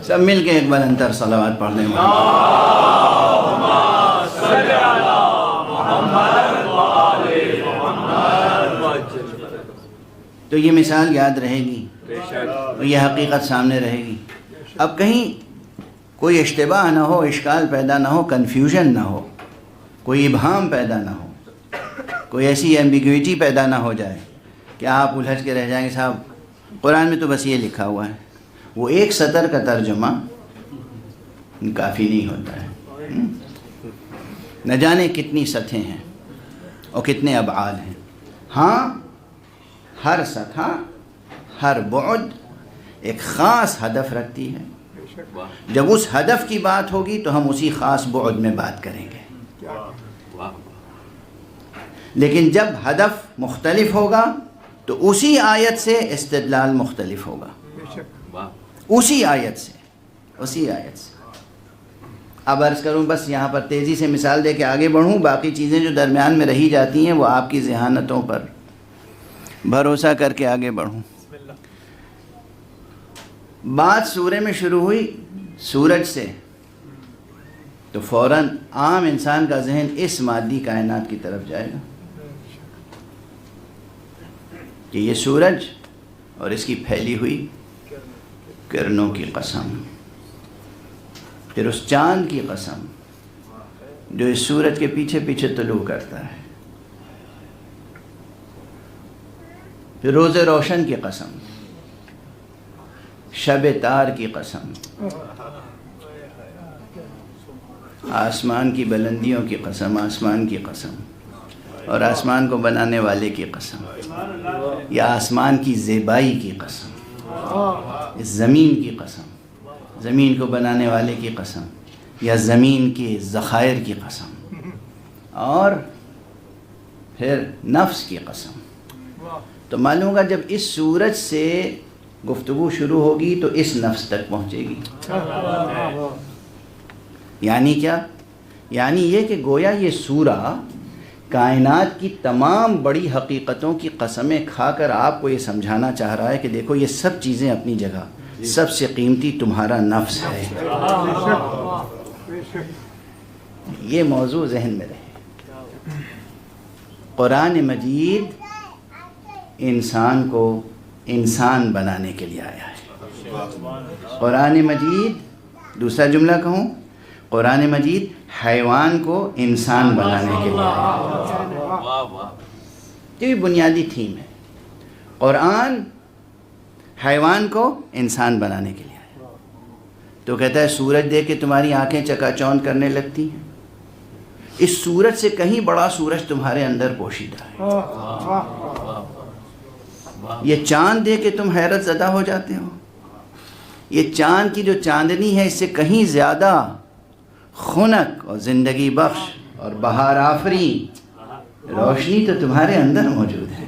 سب مل کے ایک بلندر صلوات پڑھ دیں۔ تو یہ مثال یاد رہے گی، یہ حقیقت سامنے رہے گی۔ اب کہیں کوئی اشتباہ نہ ہو، اشکال پیدا نہ ہو، کنفیوژن نہ ہو، کوئی ابہام پیدا نہ ہو، کوئی ایسی ایمبیگویٹی پیدا نہ ہو جائے کہ آپ الجھ کے رہ جائیں گے صاحب قرآن میں تو بس یہ لکھا ہوا ہے۔ وہ ایک سطر کا ترجمہ کافی نہیں ہوتا ہے، نہ جانے کتنی سطحیں ہیں اور کتنے ابعاد ہیں۔ ہاں، ہر سطح، ہر بعد ایک خاص ہدف رکھتی ہے۔ جب اس ہدف کی بات ہوگی تو ہم اسی خاص بعد میں بات کریں گے، لیکن جب ہدف مختلف ہوگا تو اسی آیت سے استدلال مختلف ہوگا، اسی آیت سے۔ اب عرض کروں، بس یہاں پر تیزی سے مثال دے کے آگے بڑھوں، باقی چیزیں جو درمیان میں رہی جاتی ہیں وہ آپ کی ذہانتوں پر بھروسہ کر کے آگے بڑھوں۔ بات سورہ میں شروع ہوئی سورج سے، تو فوراً عام انسان کا ذہن اس مادی کائنات کی طرف جائے گا کہ یہ سورج اور اس کی پھیلی ہوئی کرنوں کی قسم، پھر اس چاند کی قسم جو اس سورج کے پیچھے پیچھے طلوع کرتا ہے، پھر روز روشن کی قسم، شب تار کی قسم، آسمان کی بلندیوں کی قسم، آسمان کی قسم، اور آسمان کو بنانے والے کی قسم، یا آسمان کی زیبائی کی قسم، اس زمین کی قسم، زمین کو بنانے والے کی قسم، یا زمین کے ذخائر کی قسم، اور پھر نفس کی قسم۔ تو معلوم ہوگا جب اس سورج سے گفتگو شروع ہوگی تو اس نفس تک پہنچے گی۔ یعنی کیا؟ یعنی یہ کہ گویا یہ سورہ کائنات کی تمام بڑی حقیقتوں کی قسمیں کھا کر آپ کو یہ سمجھانا چاہ رہا ہے کہ دیکھو یہ سب چیزیں اپنی جگہ، سب سے قیمتی تمہارا نفس ہے۔ یہ موضوع ذہن میں رہے۔ قرآن مجید انسان کو انسان بنانے کے لیے آیا ہے۔ قرآن مجید، دوسرا جملہ کہوں، قرآن مجید حیوان کو انسان بنانے کے لیے آیا ہے۔ یہ بنیادی تھیم ہے، قرآن حیوان کو انسان بنانے کے لیے آیا۔ تو کہتا ہے سورج دیکھ کے تمہاری آنکھیں چکا چوند کرنے لگتی ہیں، اس سورج سے کہیں بڑا سورج تمہارے اندر پوشیدہ ہے۔ یہ چاند دیکھ کے تم حیرت زدہ ہو جاتے ہو، یہ چاند کی جو چاندنی ہے اس سے کہیں زیادہ خنک اور زندگی بخش اور بہار آفرین روشنی تو تمہارے اندر موجود ہے۔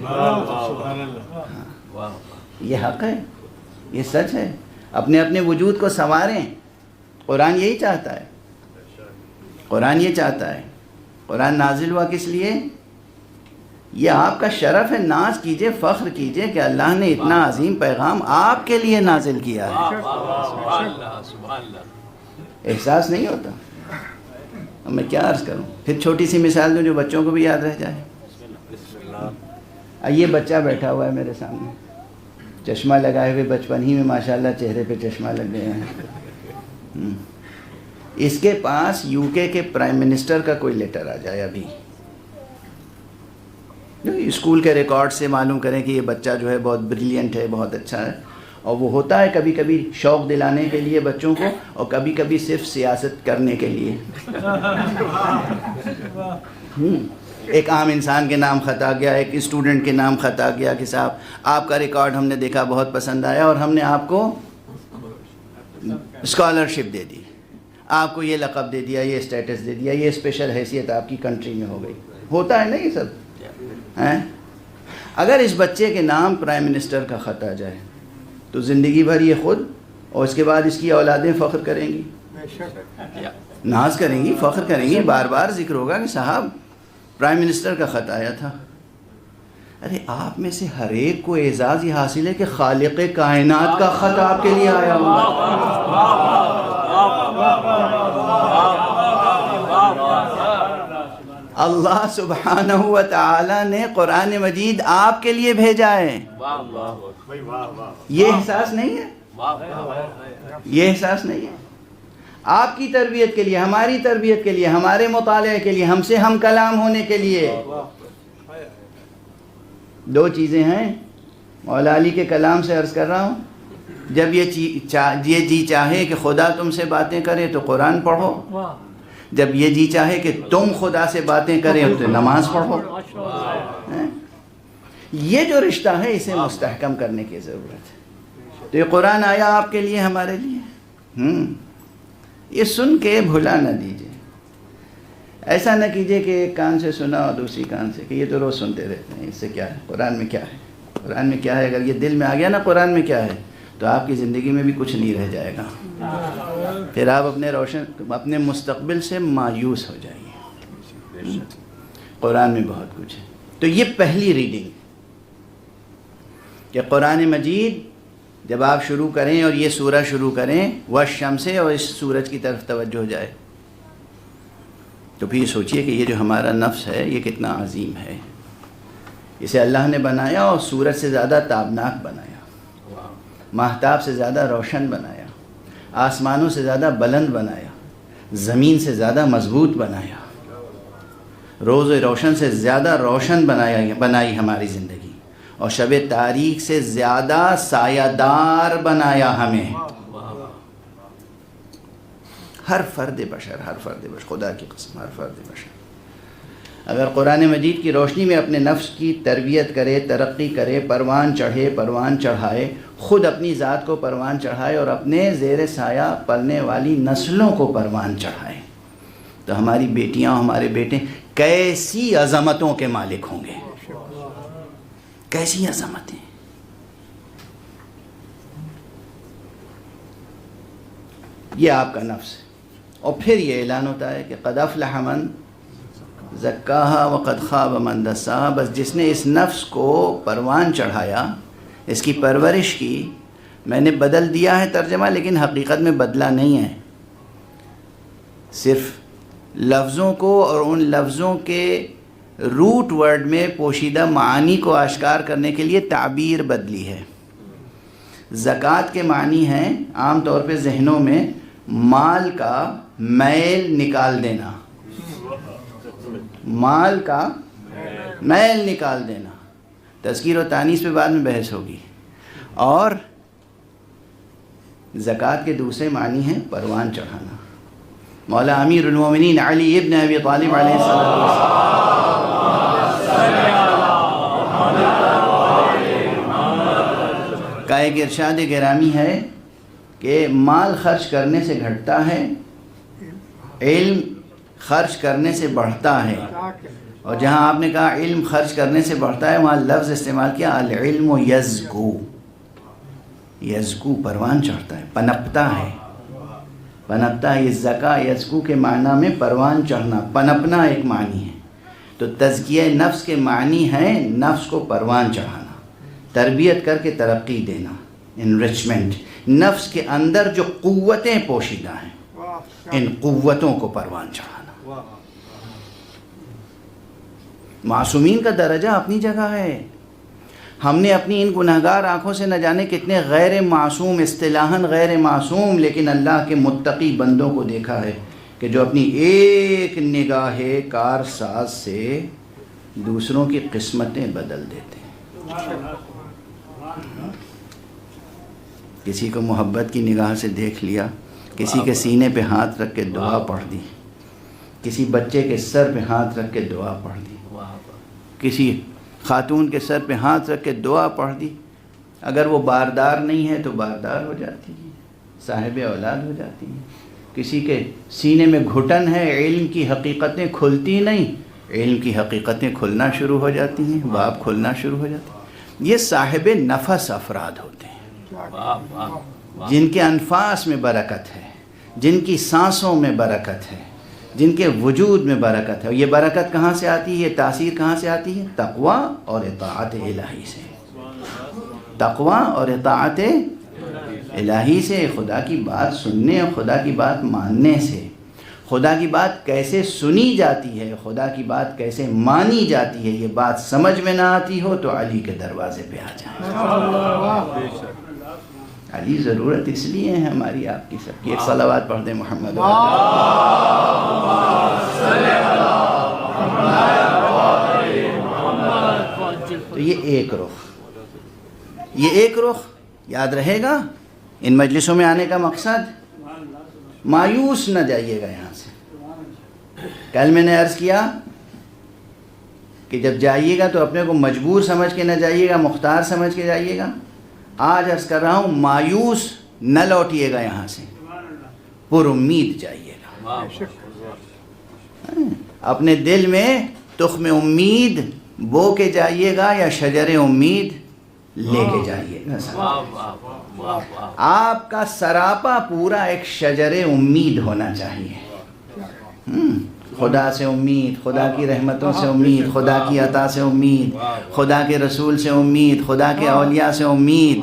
یہ حق ہے، یہ سچ ہے۔ اپنے اپنے وجود کو سنواریں، قرآن یہی چاہتا ہے، قرآن یہ چاہتا ہے۔ قرآن نازل ہوا کس لیے؟ یہ آپ کا شرف ہے، ناز کیجئے، فخر کیجئے کہ اللہ نے اتنا عظیم پیغام آپ کے لیے نازل کیا ہے۔ احساس نہیں ہوتا؟ اب میں کیا عرض کروں، پھر چھوٹی سی مثال دوں جو بچوں کو بھی یاد رہ جائے۔ یہ بچہ بیٹھا ہوا ہے میرے سامنے، چشمہ لگائے ہوئے، بچپن ہی میں ماشاءاللہ چہرے پہ چشمہ لگ گیا ہے۔ اس کے پاس یو کے پرائم منسٹر کا کوئی لیٹر آ جائے ابھی، اسکول کے ریکارڈ سے معلوم کریں کہ یہ بچہ جو ہے بہت بریلینٹ ہے، بہت اچھا ہے، اور وہ ہوتا ہے کبھی کبھی شوق دلانے کے لیے بچوں کو، اور کبھی کبھی صرف سیاست کرنے کے لیے۔ ایک عام انسان کے نام خط آ گیا، ایک اسٹوڈنٹ کے نام خط آ گیا کہ صاحب آپ کا ریکارڈ ہم نے دیکھا، بہت پسند آیا، اور ہم نے آپ کو اسکالرشپ دے دی، آپ کو یہ لقب دے دیا، یہ اسٹیٹس دے دیا، یہ اسپیشل حیثیت آپ کی کنٹری میں ہو گئی۔ ہوتا ہے نا یہ سب ہیں؟ اگر اس بچے کے نام پرائم منسٹر کا خط آ جائے تو زندگی بھر یہ خود اور اس کے بعد اس کی اولادیں فخر کریں گی، ناز کریں گی، فخر کریں گی، بار بار ذکر ہوگا کہ صاحب پرائم منسٹر کا خط آیا تھا۔ ارے آپ میں سے ہر ایک کو اعزاز یہ حاصل ہے کہ خالق کائنات کا خط آپ کے لیے آیا ہوا۔ اللہ سبحانہ و تعالی نے قرآن مجید آپ کے لیے بھیجا ہے۔ یہ احساس نہیں ہے؟ یہ احساس نہیں ہے؟ آپ کی تربیت کے لیے، ہماری تربیت کے لیے، ہمارے مطالعے کے لیے، ہم سے ہم کلام ہونے کے لیے۔ دو چیزیں ہیں، مولا علی کے کلام سے عرض کر رہا ہوں، جب یہ جی چاہے کہ خدا تم سے باتیں کرے تو قرآن پڑھو، جب یہ جی چاہے کہ تم خدا سے باتیں کرے تو نماز پڑھو۔ یہ جو رشتہ ہے اسے مستحکم کرنے کی ضرورت ہے۔ تو یہ قرآن آیا آپ کے لیے، ہمارے لیے۔ یہ سن کے بھلا نہ دیجئے، ایسا نہ کیجئے کہ ایک کان سے سنا اور دوسری کان سے کہ یہ تو روز سنتے رہتے ہیں، اس سے کیا ہے، قرآن میں کیا ہے، قرآن میں کیا ہے۔ اگر یہ دل میں آ گیا نا قرآن میں کیا ہے، تو آپ کی زندگی میں بھی کچھ نہیں رہ جائے گا، پھر آپ اپنے مستقبل سے مایوس ہو جائیے۔ قرآن میں بہت کچھ ہے۔ تو یہ پہلی ریڈنگ کہ قرآن مجید جب آپ شروع کریں اور یہ سورہ شروع کریں والشمس، اور اس سورج کی طرف توجہ ہو جائے، تو پھر یہ سوچئے کہ یہ جو ہمارا نفس ہے یہ کتنا عظیم ہے۔ اسے اللہ نے بنایا اور سورج سے زیادہ تابناک بنایا، ماہتاب سے زیادہ روشن بنایا، آسمانوں سے زیادہ بلند بنایا، زمین سے زیادہ مضبوط بنایا، روز روشن سے زیادہ روشن بنائی ہماری زندگی، اور شب تاریک سے زیادہ سایہ دار بنایا ہمیں۔ ہر فرد بشر، خدا کی قسم، ہر فرد بشر اگر قرآن مجید کی روشنی میں اپنے نفس کی تربیت کرے، ترقی کرے، پروان چڑھے، پروان چڑھائے، خود اپنی ذات کو پروان چڑھائے اور اپنے زیر سایہ پلنے والی نسلوں کو پروان چڑھائے، تو ہماری بیٹیاں، ہمارے بیٹے کیسی عظمتوں کے مالک ہوں گے، کیسی عظمتیں۔ یہ آپ کا نفس ہے، اور پھر یہ اعلان ہوتا ہے کہ قد افلح من زکاہا وقد خاب من دساہا۔ بس جس نے اس نفس کو پروان چڑھایا، اس کی پرورش کی، میں نے بدل دیا ہے ترجمہ، لیکن حقیقت میں بدلا نہیں ہے، صرف لفظوں کو اور ان لفظوں کے روٹ ورڈ میں پوشیدہ معانی کو آشکار کرنے کے لیے تعبیر بدلی ہے۔ زکوٰۃ کے معنی ہیں عام طور پہ ذہنوں میں مال کا میل نکال دینا، مال کا میل نکال دینا، تذکیر و تانیث پہ بعد میں بحث ہوگی۔ اور زکوٰۃ کے دوسرے معنی ہیں پروان چڑھانا۔ مولا امیر المومنین علی ابن ابی طالب علیہ السلام کا ایک ارشاد گرامی ہے کہ مال خرچ کرنے سے گھٹتا ہے، علم خرچ کرنے سے بڑھتا ہے، اور جہاں آپ نے کہا علم خرچ کرنے سے بڑھتا ہے، وہاں لفظ استعمال کیا العلم یزکو، یزکو پروان چڑھتا ہے، پنپتا ہے، پنپتا ہے۔ یہ زکا یزکو کے معنی میں پروان چڑھنا، پنپنا ایک معنی ہے۔ تو تزکیہ نفس کے معنی ہیں نفس کو پروان چڑھانا، تربیت کر کے ترقی دینا، انرچمنٹ، نفس کے اندر جو قوتیں پوشیدہ ہیں ان قوتوں کو پروان چڑھانا۔ معصومین کا درجہ اپنی جگہ ہے۔ ہم نے اپنی ان گنہگار آنکھوں سے نہ جانے کتنے غیر معصوم، اصطلاحاً غیر معصوم لیکن اللہ کے متقی بندوں کو دیکھا ہے کہ جو اپنی ایک نگاہ کار ساز سے دوسروں کی قسمتیں بدل دیتے ہیں۔ کسی کو محبت کی نگاہ سے دیکھ لیا، کسی کے سینے پہ ہاتھ رکھ کے دعا پڑھ دی، کسی بچے کے سر پہ ہاتھ رکھ کے دعا پڑھ دی، کسی خاتون کے سر پہ ہاتھ رکھ کے دعا پڑھ دی، اگر وہ باردار نہیں ہے تو باردار ہو جاتی ہے، صاحب اولاد ہو جاتی ہیں۔ کسی کے سینے میں گھٹن ہے، علم کی حقیقتیں کھلتی نہیں، علم کی حقیقتیں کھلنا شروع ہو جاتی ہیں، باب کھلنا شروع ہو جاتے ہیں۔ یہ صاحب نفس افراد ہوتے ہیں جن کے انفاس میں برکت ہے، جن کی سانسوں میں برکت ہے، جن کے وجود میں برکت ہے۔ اور یہ برکت کہاں سے آتی ہے، یہ تاثیر کہاں سے آتی ہے؟ تقویٰ اور اطاعت الہی سے، تقویٰ اور اطاعت الہی سے، خدا کی بات سننے اور خدا کی بات ماننے سے۔ خدا کی بات کیسے سنی جاتی ہے، خدا کی بات کیسے مانی جاتی ہے، یہ بات سمجھ میں نہ آتی ہو تو علی کے دروازے پہ آ جائیں۔ علی ضرورت اس لیے ہے ہماری آپ کی سب کی۔ ایک صلوات پڑھ دیں محمد۔ تو یہ ایک رخ یاد رہے گا۔ ان مجلسوں میں آنے کا مقصد مایوس نہ جائیے گا یہاں سے۔ کل میں نے عرض کیا کہ جب جائیے گا تو اپنے کو مجبور سمجھ کے نہ جائیے گا، مختار سمجھ کے جائیے گا۔ آج عرض کر رہا ہوں مایوس نہ لوٹیے گا یہاں سے، پر امید جائیے گا۔ اپنے دل میں تخم امید بو کے جائیے گا یا شجر امید لے کے جائیے گا۔ آپ کا سراپا پورا ایک شجر امید ہونا چاہیے۔ خدا سے امید، خدا کی رحمتوں سے امید، خدا کی عطا سے امید، خدا کے رسول سے امید، خدا کے اولیاء سے امید۔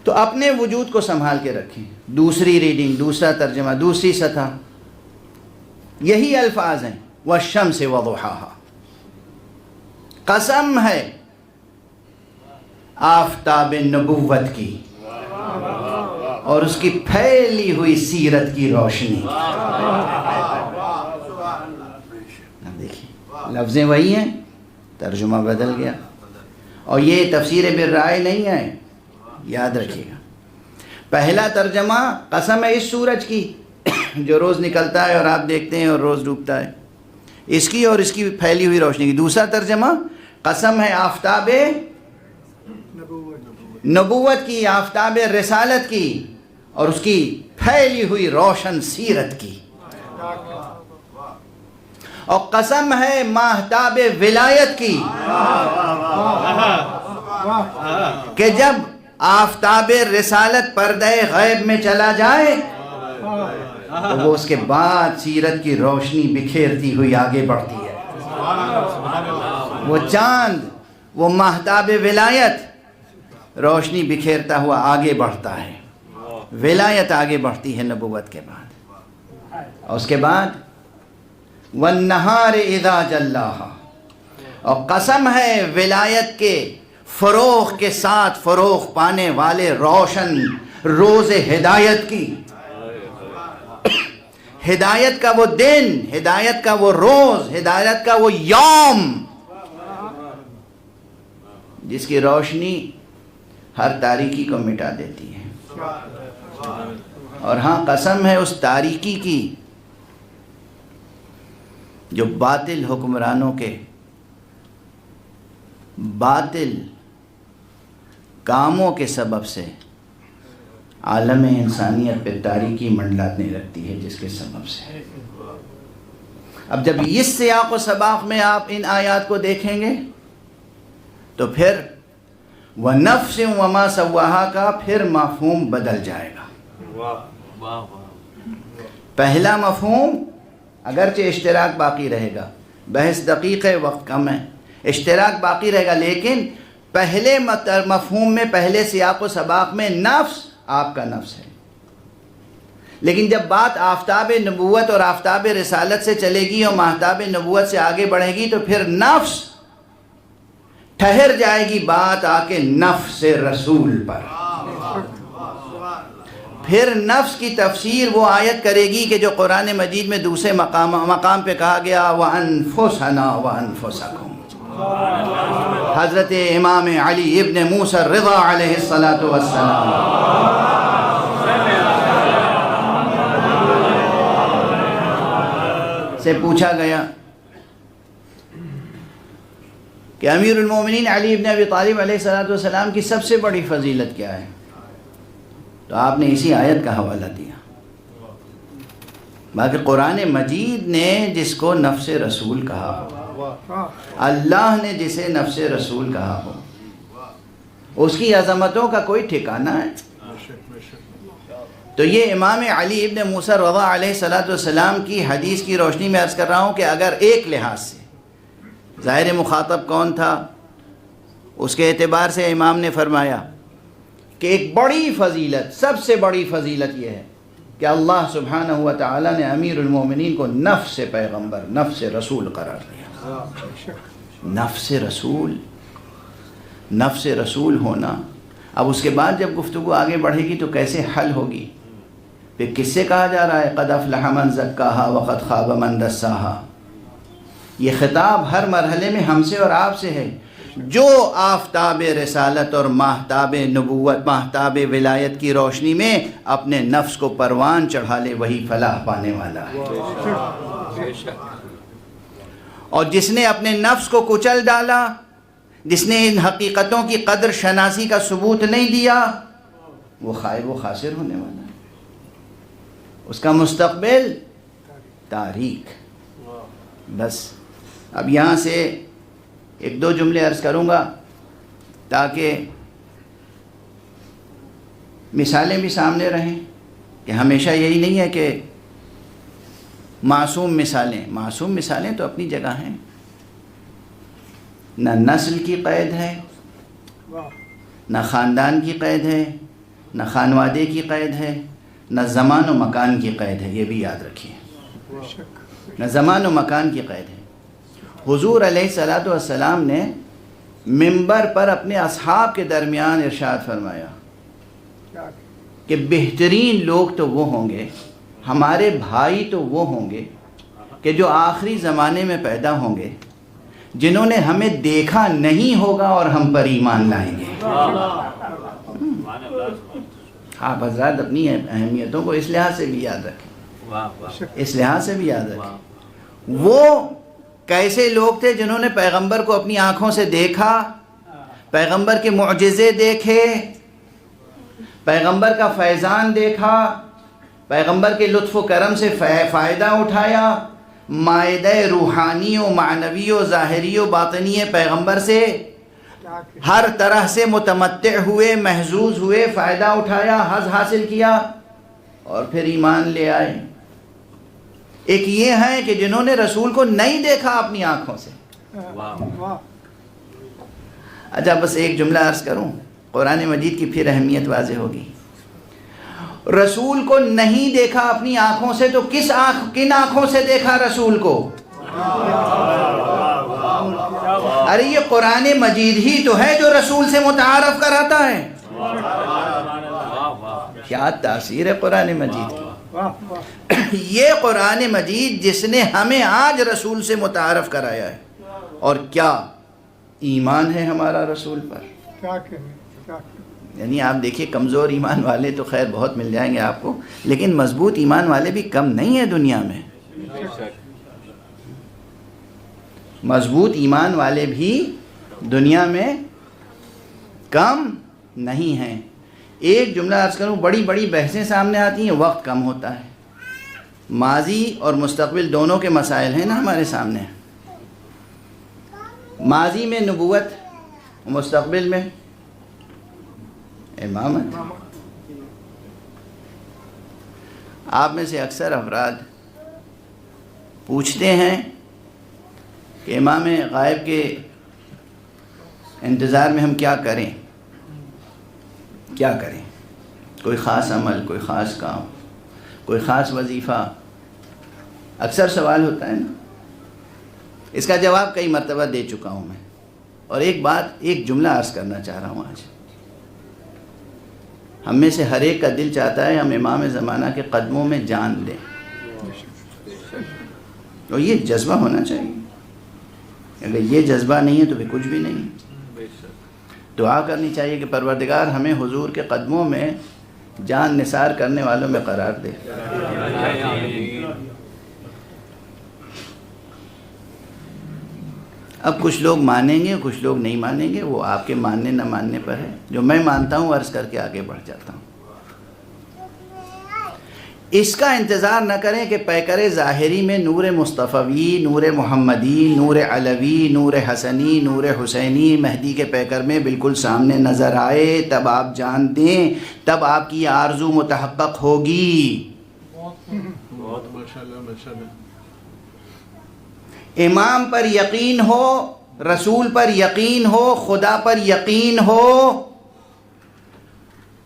تو اپنے وجود کو سنبھال کے رکھیں۔ دوسری ریڈنگ، دوسرا ترجمہ، دوسری سطح یہی الفاظ ہیں، والشمس وضحاها۔ قسم ہے آفتاب نبوت کی اور اس کی پھیلی ہوئی سیرت کی روشنی۔ دیکھیں لفظیں وہی ہیں، ترجمہ بدل گیا۔ اور یہ تفسیر بالرائے نہیں ہے، یاد رکھیے گا۔ پہلا ترجمہ قسم ہے اس سورج کی جو روز نکلتا ہے اور آپ دیکھتے ہیں اور روز ڈوبتا ہے، اس کی اور اس کی پھیلی ہوئی روشنی کی۔ دوسرا ترجمہ قسم ہے آفتاب نبوت کی، آفتاب رسالت کی اور اس کی پھیلی ہوئی روشن سیرت کی۔ اور قسم ہے ماہتاب ولایت کی کہ جب آفتاب رسالت پردہ غیب میں چلا جائے تو وہ اس کے بعد سیرت کی روشنی بکھیرتی ہوئی آگے بڑھتی ہے۔ وہ چاند، وہ ماہتاب ولایت روشنی بکھیرتا ہوا آگے بڑھتا ہے۔ ولایت آگے بڑھتی ہے نبوت کے بعد۔ اور اس کے بعد وَالنَّهَارِ إِذَا جَلَّاهَا، اور قسم ہے ولایت کے فروغ کے ساتھ فروغ پانے والے روشن روز ہدایت کی۔ ہدایت کا وہ دن، ہدایت کا وہ روز، ہدایت کا وہ یوم جس کی روشنی ہر تاریکی کو مٹا دیتی ہے۔ اور ہاں قسم ہے اس تاریکی کی جو باطل حکمرانوں کے باطل کاموں کے سبب سے عالم انسانیت پہ تاریکی منڈلانے لگتی ہے، جس کے سبب سے۔ اب جب اس سیاق و سباق میں آپ ان آیات کو دیکھیں گے تو پھر وَنَفْسٍ وَمَا سَوَّاهَا کا پھر مفہوم بدل جائے گا۔ پہلا مفہوم اگرچہ اشتراک باقی رہے گا، بحث دقیق ہے، وقت کم ہے، اشتراک باقی رہے گا، لیکن پہلے مفہوم میں، پہلے سیاق و سباق میں نفس آپ کا نفس ہے. لیکن جب بات آفتاب نبوت اور آفتاب رسالت سے چلے گی اور ماہتاب نبوت سے آگے بڑھے گی تو پھر نفس ٹھہر جائے گی بات آ کے نفس رسول پر. پھر نفس کی تفسیر وہ آیت کرے گی کہ جو قرآن مجید میں دوسرے مقام پہ کہا گیا وَأَنفُسَنَا وَأَنفُسَكُمْ. حضرت امام علی ابن موسیٰ الرضا علیہ السلام سے پوچھا گیا کہ امیر المومنین علی ابن ابی طالب علیہ السلام کی سب سے بڑی فضیلت کیا ہے؟ تو آپ نے اسی آیت کا حوالہ دیا. باقی قرآن مجید نے جس کو نفس رسول کہا ہو، اللہ نے جسے نفس رسول کہا ہو، اس کی عظمتوں کا کوئی ٹھکانہ ہے؟ تو یہ امام علی ابن موسیٰ رضا علیہ السلام کی حدیث کی روشنی میں عرض کر رہا ہوں کہ اگر ایک لحاظ سے ظاہر مخاطب کون تھا اس کے اعتبار سے امام نے فرمایا کہ ایک بڑی فضیلت، سب سے بڑی فضیلت یہ ہے کہ اللہ سبحانہ و تعالی نے امیر المومنین کو نفس پیغمبر، نفس رسول قرار دیا. نفس رسول، نفس رسول ہونا. اب اس کے بعد جب گفتگو آگے بڑھے گی تو کیسے حل ہوگی؟ پھر کس سے کہا جا رہا ہے قد افلح من زکاہا وقد خاب من دساہا؟ یہ خطاب ہر مرحلے میں ہم سے اور آپ سے ہے. جو آفتاب رسالت اور ماہتاب نبوت، ماہتاب ولایت کی روشنی میں اپنے نفس کو پروان چڑھا لے وہی فلاح پانے والا ہے. اور جس نے اپنے نفس کو کچل ڈالا، جس نے ان حقیقتوں کی قدر شناسی کا ثبوت نہیں دیا، وہ خائب و خاسر ہونے والا ہے. اس کا مستقبل تاریک. بس اب یہاں سے ایک دو جملے عرض کروں گا تاکہ مثالیں بھی سامنے رہیں کہ ہمیشہ یہی نہیں ہے کہ معصوم مثالیں تو اپنی جگہ ہیں. نہ نسل کی قید ہے، نہ خاندان کی قید ہے، نہ خانوادے کی قید ہے، نہ زمان و مکان کی قید ہے. یہ بھی یاد رکھیے، نہ زمان و مکان کی قید ہے. حضور علیہ السلام نے منبر پر اپنے اصحاب کے درمیان ارشاد فرمایا کہ بہترین لوگ تو وہ ہوں گے، ہمارے بھائی تو وہ ہوں گے کہ جو آخری زمانے میں پیدا ہوں گے، جنہوں نے ہمیں دیکھا نہیں ہوگا اور ہم پر ایمان لائیں گے. آپ حضرات اپنی اہمیتوں کو اس لحاظ سے بھی یاد رکھیں، اس لحاظ سے بھی یاد رکھیں. وہ کیسے لوگ تھے جنہوں نے پیغمبر کو اپنی آنکھوں سے دیکھا، پیغمبر کے معجزے دیکھے، پیغمبر کا فیضان دیکھا، پیغمبر کے لطف و کرم سے فائدہ اٹھایا، مائدہ روحانی و معنوی و ظاہری و باطنی پیغمبر سے ہر طرح سے متمتع ہوئے، محظوظ ہوئے، فائدہ اٹھایا، حظ حاصل کیا اور پھر ایمان لے آئے. ایک یہ ہے کہ جنہوں نے رسول کو نہیں دیکھا اپنی آنکھوں سے. اچھا بس ایک جملہ عرض کروں، قرآن مجید کی پھر اہمیت واضح ہوگی. رسول کو نہیں دیکھا اپنی آنکھوں سے تو کن آنکھوں سے دیکھا رسول کو؟ ارے یہ قرآن مجید ہی تو ہے جو رسول سے متعارف کراتا ہے. کیا تاثیر ہے قرآن مجید کی! یہ قرآن مجید جس نے ہمیں آج رسول سے متعارف کرایا ہے، اور کیا ایمان ہے ہمارا رسول پر. یعنی آپ دیکھیے کمزور ایمان والے تو خیر بہت مل جائیں گے آپ کو، لیکن مضبوط ایمان والے بھی کم نہیں ہیں دنیا میں. مضبوط ایمان والے بھی دنیا میں کم نہیں ہیں. ایک جملہ عرض کروں، بڑی بڑی بحثیں سامنے آتی ہیں، وقت کم ہوتا ہے. ماضی اور مستقبل دونوں کے مسائل ہیں نا ہمارے سامنے. ماضی میں نبوت، مستقبل میں امامت. آپ میں سے اکثر افراد پوچھتے ہیں کہ امام غائب کے انتظار میں ہم کیا کریں، کیا کریں؟ کوئی خاص عمل، کوئی خاص کام، کوئی خاص وظیفہ، اکثر سوال ہوتا ہے نا۔ اس کا جواب کئی مرتبہ دے چکا ہوں میں، اور ایک جملہ عرض کرنا چاہ رہا ہوں آج۔ ہم میں سے ہر ایک کا دل چاہتا ہے ہم امام زمانہ کے قدموں میں جان دیں، اور یہ جذبہ ہونا چاہیے۔ اگر یہ جذبہ نہیں ہے تو پھر کچھ بھی نہیں ہے۔ دعا کرنی چاہیے کہ پروردگار ہمیں حضور کے قدموں میں جان نثار کرنے والوں میں قرار دے۔ اب کچھ لوگ مانیں گے، کچھ لوگ نہیں مانیں گے، وہ آپ کے ماننے نہ ماننے پر ہے۔ جو میں مانتا ہوں عرض کر کے آگے بڑھ جاتا ہوں۔ اس کا انتظار نہ کریں کہ پیکر ظاہری میں نور مصطفی، نور محمدی، نور علوی، نور حسنی، نور حسینی مہدی کے پیکر میں بالکل سامنے نظر آئے تب آپ جان دیں، تب آپ کی آرزو متحقق ہوگی۔ بہت ماشاءاللہ ماشاءاللہ۔ امام پر یقین ہو، رسول پر یقین ہو، خدا پر یقین ہو،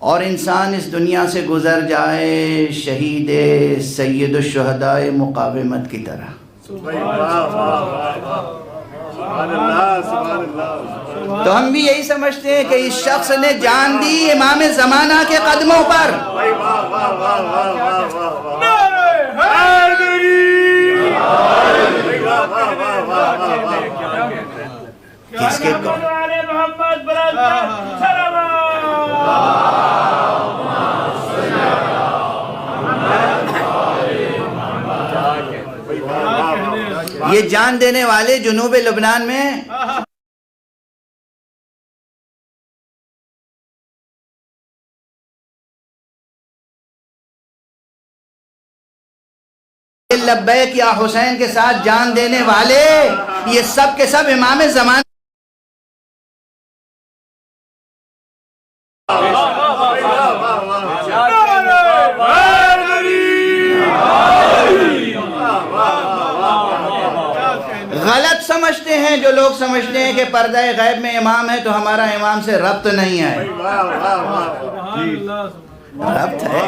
اور انسان اس دنیا سے گزر جائے شہید سید الشہداء مقاومت کی طرح۔ تو ہم بھی یہی سمجھتے ہیں کہ اس شخص نے جان دی امام زمانہ کے قدموں پر۔ کس کے یہ جان دینے والے جنوب لبنان میں لبیک یا حسین کے ساتھ جان دینے والے، یہ سب کے سب امام زمان۔ غلط سمجھتے ہیں جو لوگ سمجھتے ہیں کہ پردہ غیب میں امام ہے تو ہمارا امام سے ربط نہیں ہے۔ ربط ہے،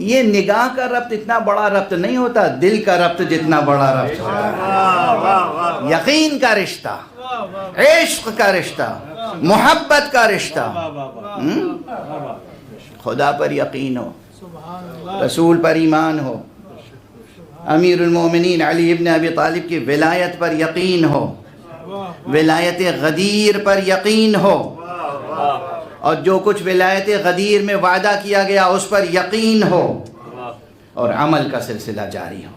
یہ نگاہ کا ربط اتنا بڑا ربط نہیں ہوتا، دل کا ربط جتنا بڑا ربط ہوتا ہے۔ یقین کا رشتہ، عشق کا رشتہ، محبت کا رشتہ۔ خدا پر یقین ہو، رسول پر ایمان ہو، امیر المومنین علی ابن ابی طالب کی ولایت پر یقین ہو، ولایت غدیر پر یقین ہو، اور جو کچھ ولایت غدیر میں وعدہ کیا گیا اس پر یقین ہو، اور عمل کا سلسلہ جاری ہو،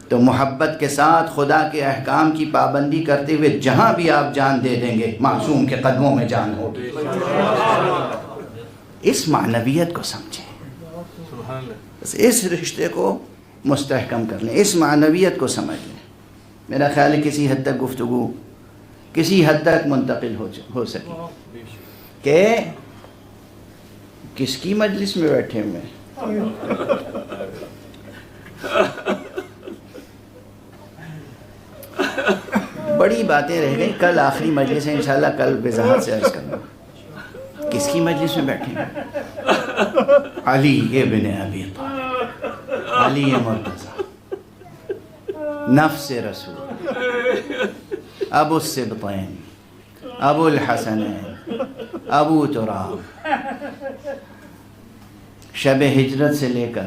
تو محبت کے ساتھ خدا کے احکام کی پابندی کرتے ہوئے جہاں بھی آپ جان دے دیں گے معصوم کے قدموں میں جان ہوگی۔ اس معنویت کو سمجھیں، اس رشتے کو مستحکم کر لیں، اس معنویت کو سمجھ لیں۔ میرا خیال ہے کسی حد تک گفتگو کسی حد تک منتقل ہو سکی کہ کس کی مجلس میں بیٹھے ہوئے بڑی باتیں رہ گئی، کل آخری مجلس ہے انشاءاللہ، کل وضاحت سے عرض کروں۔ کس کی مجلس میں بیٹھے ہیں؟ علی ابن ابی طالب، علی مرتضی، نفس رسول، ابو السبطین، ابو الحسنین، ابو تراب، شب ہجرت سے لے کر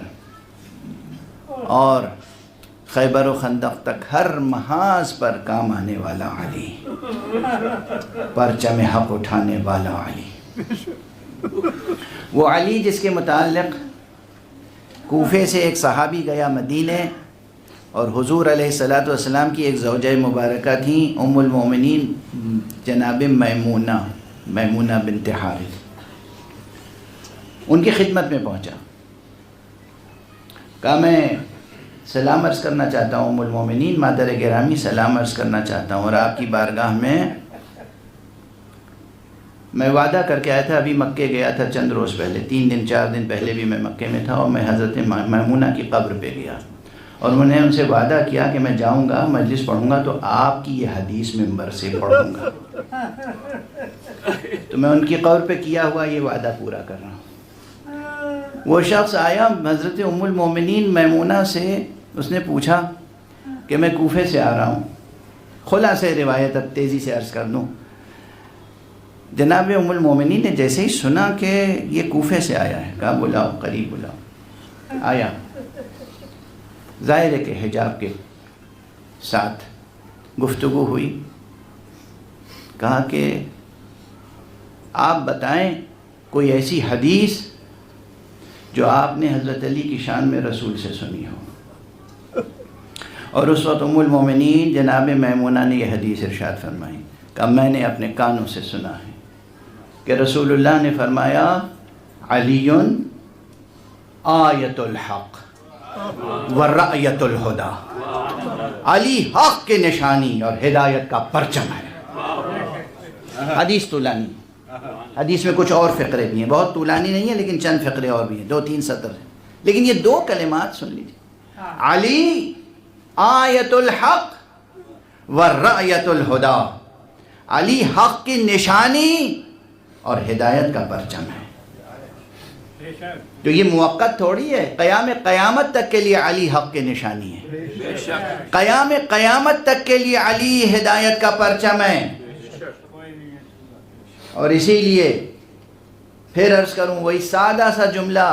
اور خیبر و خندق تک ہر محاذ پر کام آنے والا علی، پرچم حق اٹھانے والا علی، وہ علی جس کے متعلق کوفے سے ایک صحابی گیا مدینے، اور حضور علیہ السلام کی ایک زوجہ مبارکہ تھیں ام المومنین جناب میمونہ بنت حارث، ان کی خدمت میں پہنچا، کہا میں سلام عرض کرنا چاہتا ہوں ام المومنین، مادر گرامی سلام عرض کرنا چاہتا ہوں، اور آپ کی بارگاہ میں وعدہ کر کے آیا تھا، ابھی مکے گیا تھا چند روز پہلے، 3 دن 4 دن پہلے بھی میں مکے میں تھا، اور میں حضرت میمونہ کی قبر پہ گیا، اور میں نے ان سے وعدہ کیا کہ میں جاؤں گا مجلس پڑھوں گا تو آپ کی یہ حدیث ممبر سے پڑھوں گا. تو میں ان کی قول پہ کیا ہوا یہ وعدہ پورا کر رہا ہوں. وہ شخص آیا حضرت ام المومنین میمونہ سے، اس نے پوچھا کہ میں کوفے سے آ رہا ہوں. خلاصہ روایت اب تیزی سے عرض کر دوں. جناب ام المومنین نے جیسے ہی سنا کہ یہ کوفے سے آیا ہے، کہا بلاؤ، قریب بلاؤ. آیا، ظاہر ہے کہ حجاب کے ساتھ گفتگو ہوئی. کہا کہ آپ بتائیں کوئی ایسی حدیث جو آپ نے حضرت علی کی شان میں رسول سے سنی ہو. اور اس وقت ام المومنین جناب میمونہ نے یہ حدیث ارشاد فرمائی کہ میں نے اپنے کانوں سے سنا ہے کہ رسول اللہ نے فرمایا علی آیت الحق ورأیت الہدا، علی حق کی نشانی اور ہدایت کا پرچم ہے. حدیث طولانی، حدیث میں کچھ اور فقرے بھی ہیں، بہت طولانی نہیں ہے لیکن چند فقرے اور بھی ہیں، 2-3 سطر ہیں. لیکن یہ 2 کلمات سن لیجیے، علی آیت الحق ورأیت الہدا، علی حق کی نشانی اور ہدایت کا پرچم ہے. تو یہ موقت تھوڑی ہے، قیامت تک کے لیے علی حق کی نشانی ہے، قیامت تک کے لیے علی ہدایت کا پرچم ہے. اور اسی لیے پھر عرض کروں وہی سادہ سا جملہ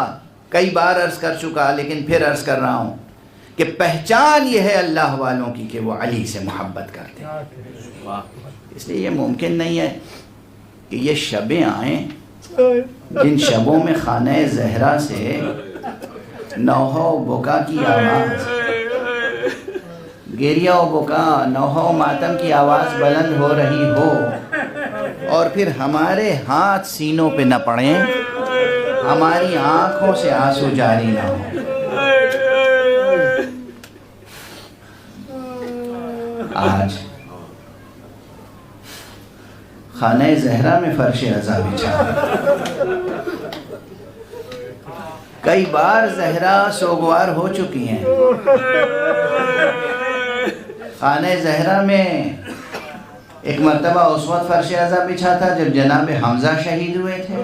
کئی بار عرض کر چکا لیکن پھر عرض کر رہا ہوں کہ پہچان یہ ہے اللہ والوں کی کہ وہ علی سے محبت کرتے ہیں. اس لیے یہ ممکن نہیں ہے کہ یہ شبیں آئیں جن شبوں میں خانہ زہرا سے نوحہ و بکا کی آواز، گریہ و بکا، نوحہ و ماتم کی آواز بلند ہو رہی ہو اور پھر ہمارے ہاتھ سینوں پہ نہ پڑیں، ہماری آنکھوں سے آنسو جاری نہ ہو. آج خانہ زہرا میں فرش عزا بچھا، کئی بار زہرا سوگوار ہو چکی ہیں. خانہ زہرا میں ایک مرتبہ اس وقت فرش عزا بچھا تھا جب جناب حمزہ شہید ہوئے تھے.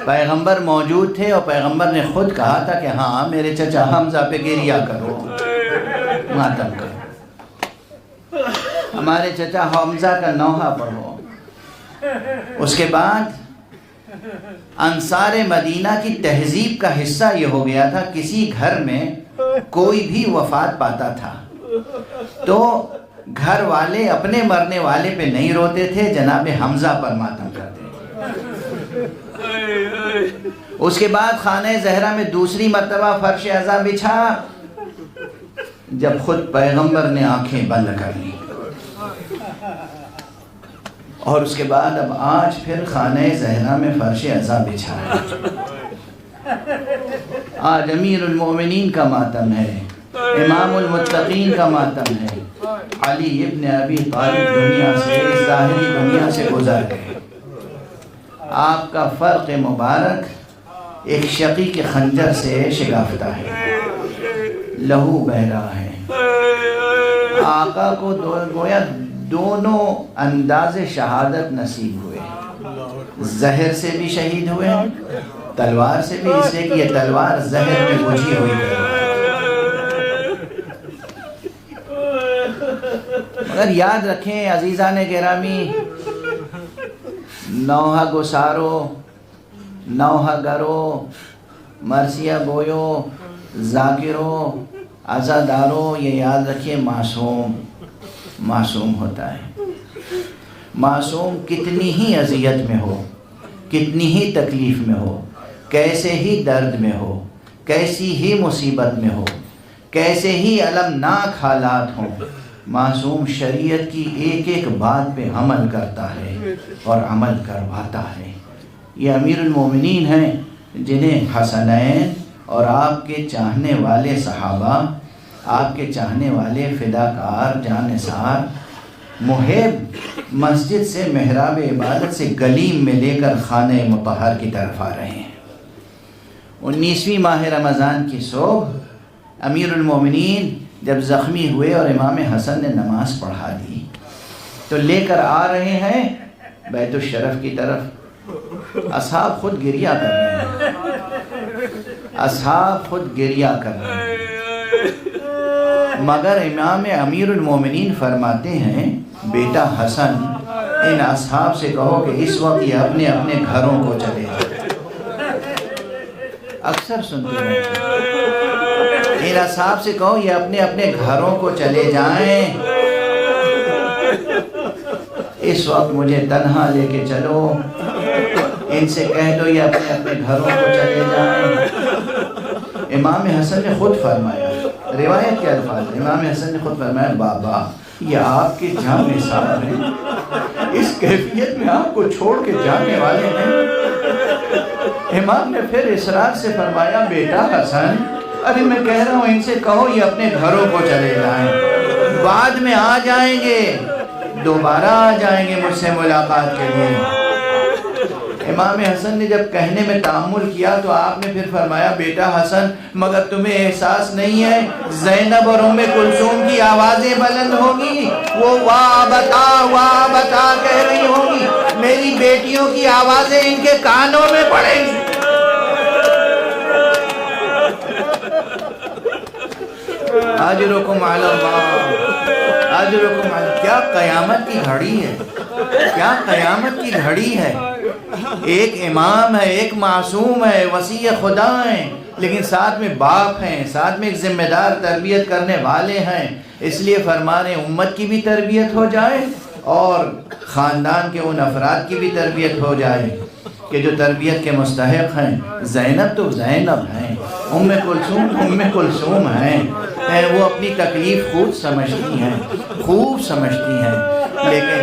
پیغمبر موجود تھے اور پیغمبر نے خود کہا تھا کہ ہاں میرے چچا حمزہ پہ گریہ کرو، ماتم کرو، ہمارے چچا حمزہ کا نوحہ پڑھو. اس کے بعد انصار مدینہ کی تہذیب کا حصہ یہ ہو گیا تھا، کسی گھر میں کوئی بھی وفات پاتا تھا تو گھر والے اپنے مرنے والے پہ نہیں روتے تھے، جناب حمزہ پر ماتم کرتے. اس کے بعد خانہ زہرا میں دوسری مرتبہ فرش عزا بچھا جب خود پیغمبر نے آنکھیں بند کر لی. اور اس کے بعد اب آج پھر خانہ زہرا میں فرش عزا بچھا ہے. آج امیر المومنین کا ماتم ہے، امام المتقین کا ماتم ہے. علی ابن ابی طالب دنیا سے، اس ظاہری دنیا سے گزر گئے. آپ کا فرق مبارک ایک شقی کے خنجر سے شگافتہ ہے، لہو بہہ رہا ہے. آقا کو گویا دونوں انداز شہادت نصیب ہوئے، زہر سے بھی شہید ہوئے، تلوار سے بھی، اس لیے کہ یہ تلوار زہر میں بجھی ہوئی تلوار. مگر یاد رکھیں عزیزان گرامی، نوحہ گسارو، نوحہ گرو، مرثیہ گویو، ذاکرو، عزادارو، یہ یاد رکھیے معصوم ہوتا ہے. معصوم کتنی ہی اذیت میں ہو، کتنی ہی تکلیف میں ہو، کیسے ہی درد میں ہو، کیسی ہی مصیبت میں ہو، کیسے ہی المناک حالات ہوں، معصوم شریعت کی ایک ایک بات پہ عمل کرتا ہے اور عمل کرواتا ہے. یہ امیر المومنین ہیں جنہیں حسنین اور آپ کے چاہنے والے صحابہ، آپ کے چاہنے والے فداکار، جانثار، محب مسجد سے، محراب عبادت سے گلیم میں لے کر خانہ مطہر کی طرف آ رہے ہیں. 19ویں ماہ رمضان کی صبح امیر المومنین جب زخمی ہوئے اور امام حسن نے نماز پڑھا دی تو لے کر آ رہے ہیں بیت الشرف کی طرف، اصحاب خود گریہ کر رہے ہیں، اصحاب خود گریہ کر رہے ہیں، مگر امام امیر المومنین فرماتے ہیں بیٹا حسن ان اصحاب سے کہو کہ اس وقت یہ اپنے اپنے گھروں کو چلے جائیں۔ اکثر سنتے ہیں ان اصحاب سے کہو یہ اپنے اپنے گھروں کو چلے جائیں، اس وقت مجھے تنہا لے کے چلو، ان سے کہہ دو یہ اپنے اپنے گھروں کو چلے جائیں۔ امام حسن نے خود فرمایا، روایت کے الفاظ، امام حسن نے خود فرمایا بابا یہ آپ کے جام نثار ہیں، اس کیفیت میں آپ کو چھوڑ کے جانے والے ہیں۔ امام نے پھر اصرار سے فرمایا بیٹا حسن ارے میں کہہ رہا ہوں ان سے کہو یہ اپنے گھروں کو چلے جائیں، بعد میں آ جائیں گے، دوبارہ آ جائیں گے مجھ سے ملاقات کے لیے۔ امام حسن نے جب کہنے میں تأمل کیا تو آپ نے پھر فرمایا بیٹا حسن مگر تمہیں احساس نہیں ہے زینب اور ام کلثوم کی آوازیں بلند ہوگی، وہ واہ بتا کہہ رہی ہوگی، میری بیٹیوں کی آوازیں ان کے کانوں میں پڑیں گی۔ اجرکم علی اللہ، اجرکم علی، کیا قیامت کی گھڑی ہے، کیا قیامت کی گھڑی ہے۔ ایک امام ہے، ایک معصوم ہے، وصی خدا ہیں، لیکن ساتھ میں باپ ہیں، ساتھ میں ایک ذمہ دار تربیت کرنے والے ہیں، اس لیے فرما رہے امت کی بھی تربیت ہو جائے اور خاندان کے ان افراد کی بھی تربیت ہو جائے کہ جو تربیت کے مستحق ہیں۔ زینب تو زینب ہیں، ام کلثوم ہیں، وہ اپنی تکلیف خوب سمجھتی ہیں، لیکن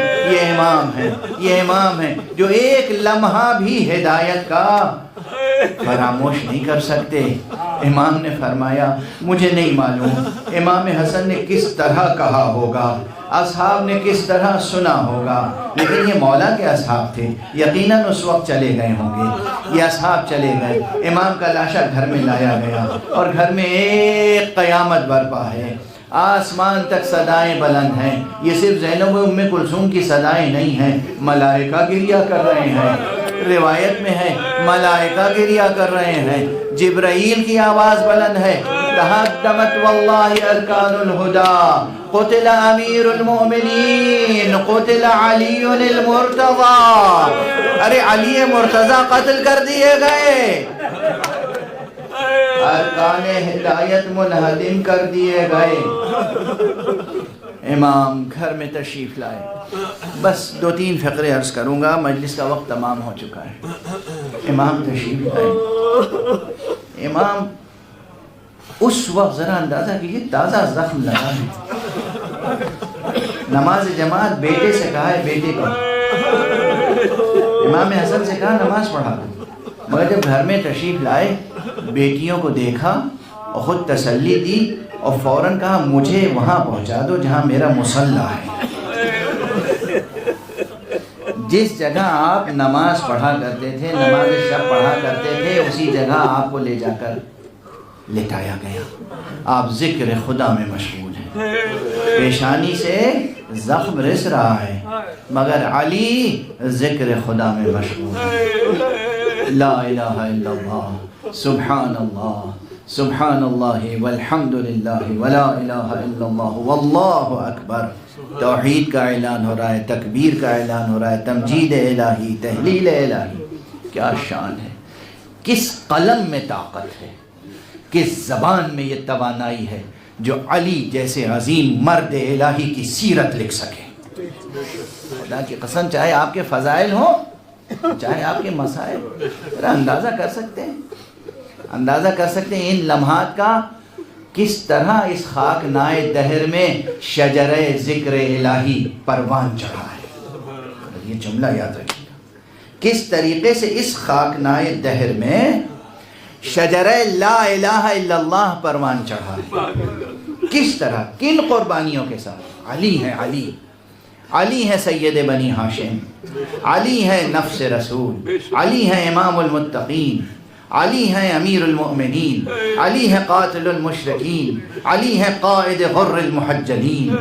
یہ امام ہیں جو ایک لمحہ بھی ہدایت کا فراموش نہیں کر سکتے۔ امام نے فرمایا مجھے نہیں معلوم امام حسن نے کس طرح کہا ہوگا، اصحاب نے کس طرح سنا ہوگا، لیکن یہ مولا کے اصحاب تھے، یقیناً اس وقت چلے گئے ہوں گے۔ یہ اصحاب چلے گئے، امام کا لاشا گھر میں لایا گیا اور گھر میں ایک قیامت برپا ہے، آسمان تک صدائیں بلند ہیں۔ یہ صرف زینب و ام کلثوم کی صدائیں نہیں ہیں، ملائکہ گریہ کر رہے ہیں، روایت میں ہے ملائکہ گریہ کر رہے ہیں، جبرائیل کی آواز بلند ہے، تہدمت واللہ ارکان الہدا، قتل امیر المؤمنین، قتل علی المرتضی، ارے علی مرتضی قتل کر دیے گئے، ارکان ہدایت منہدم کر دیے گئے۔ امام گھر میں تشریف لائے، بس 2-3 فقرے عرض کروں گا، مجلس کا وقت تمام ہو چکا ہے۔ امام تشریف لائے، امام اس وقت ذرا اندازہ کیجیے تازہ زخم لگا ہے، نماز جماعت بیٹے سے کہا ہے بیٹے کو، امام حسن سے کہا نماز پڑھا دو، مگر جب گھر میں تشریف لائے بیٹیوں کو دیکھا اور خود تسلی دی اور فوراً کہا مجھے وہاں پہنچا دو جہاں میرا مصلی ہے۔ جس جگہ آپ نماز پڑھا کرتے تھے، نماز شب پڑھا کرتے تھے، اسی جگہ آپ کو لے جا کر لٹایا گیا۔ آپ ذکر خدا میں مشغول ہیں، پیشانی سے زخم رس رہا ہے مگر علی ذکر خدا میں مشغول ہے۔ لا الہ الا اللہ، سبحان اللہ، سبحان اللہ والحمد للہ ولا الہ الا اللہ واللہ اکبر۔ توحید کا اعلان ہو رہا ہے، تکبیر کا اعلان ہو رہا ہے، تمجید الہی، تحلیل الہی۔ کیا شان ہے، کس قلم میں طاقت ہے، کس زبان میں یہ توانائی ہے جو علی جیسے عظیم مرد الہی کی سیرت لکھ سکے۔ خدا کی قسم، چاہے آپ کے فضائل ہوں، چاہے آپ کے مسائل، ذرا اندازہ کر سکتے ہیں ان لمحات کا، کس طرح اس خاک نائے دہر میں شجرہ ذکر الہی پروان چڑھا ہے۔ یہ جملہ یاد رکھیے گا، کس طریقے سے اس خاک نائے دہر میں شجرہ لا الہ الا اللہ پروان چڑھا ہے، کس طرح، کن قربانیوں کے ساتھ۔ علی ہے، علی ہے سید بنی ہاشم، علی ہے نفس رسول، علی ہے امام المتقین، علی ہیں امیر المؤمنین، علی ہیں قاتل المشرکین، علی ہیں قائد غر المحجلین،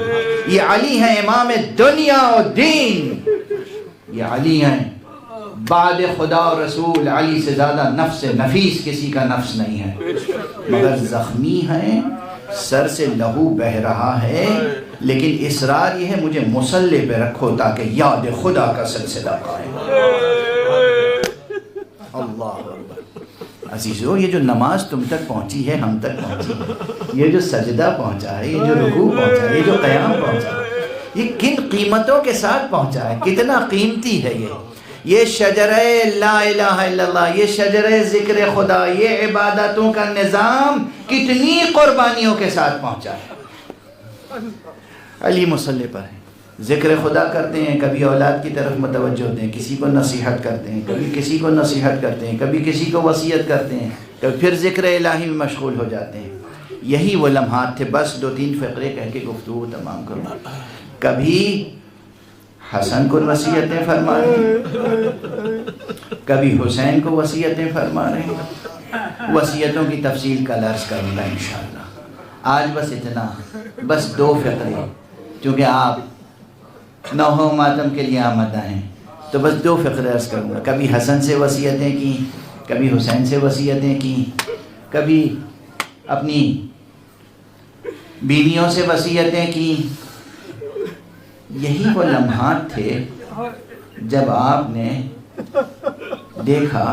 یہ علی ہیں امام دنیا و دین، یہ علی ہیں بعد خدا و رسول، علی سے زیادہ نفس نفیس کسی کا نفس نہیں ہے، مگر زخمی ہیں، سر سے لہو بہ رہا ہے، لیکن اصرار یہ ہے مجھے مصلی پہ رکھو تاکہ یاد خدا کا سلسلہ قائم ہو۔ اللہ اکبر۔ عزیزو، یہ جو نماز تم تک پہنچی ہے، ہم تک پہنچی، یہ جو سجدہ پہنچا ہے، یہ جو رکوع پہنچا ہے، یہ جو قیام پہنچا ہے، یہ کن قیمتوں کے ساتھ پہنچا ہے، کتنا قیمتی ہے یہ شجرہ لا الہ الا اللہ، یہ شجرہ ذکر خدا، یہ عبادتوں کا نظام کتنی قربانیوں کے ساتھ پہنچا ہے۔ علی مصلی پر ہے، ذکر خدا کرتے ہیں، کبھی اولاد کی طرف متوجہ ہوتے ہیں، کسی کو نصیحت کرتے ہیں، کبھی کسی کو نصیحت کرتے ہیں، کبھی کسی کو وصیت کرتے ہیں، کبھی پھر ذکر الہی میں مشغول ہو جاتے ہیں۔ یہی وہ لمحات تھے، بس 2-3 فقرے کہہ کے گفتگو تمام کروں۔ کبھی حسن کو وصیتیں فرما رہے ہیں، کبھی حسین کو وصیتیں فرما رہے ہیں۔ وصیتوں کی تفصیل کل عرض کروں گا انشاءاللہ۔ آج بس اتنا، بس 2 فقرے، کیونکہ آپ نوحہ ماتم کے لیے آمدہ ہیں، تو بس 2 فقرے عرض کروں گا۔ کبھی حسن سے وصیتیں کی، کبھی حسین سے وصیتیں کی، کبھی اپنی بیویوں سے وصیتیں کی۔ یہی وہ لمحات تھے جب آپ نے دیکھا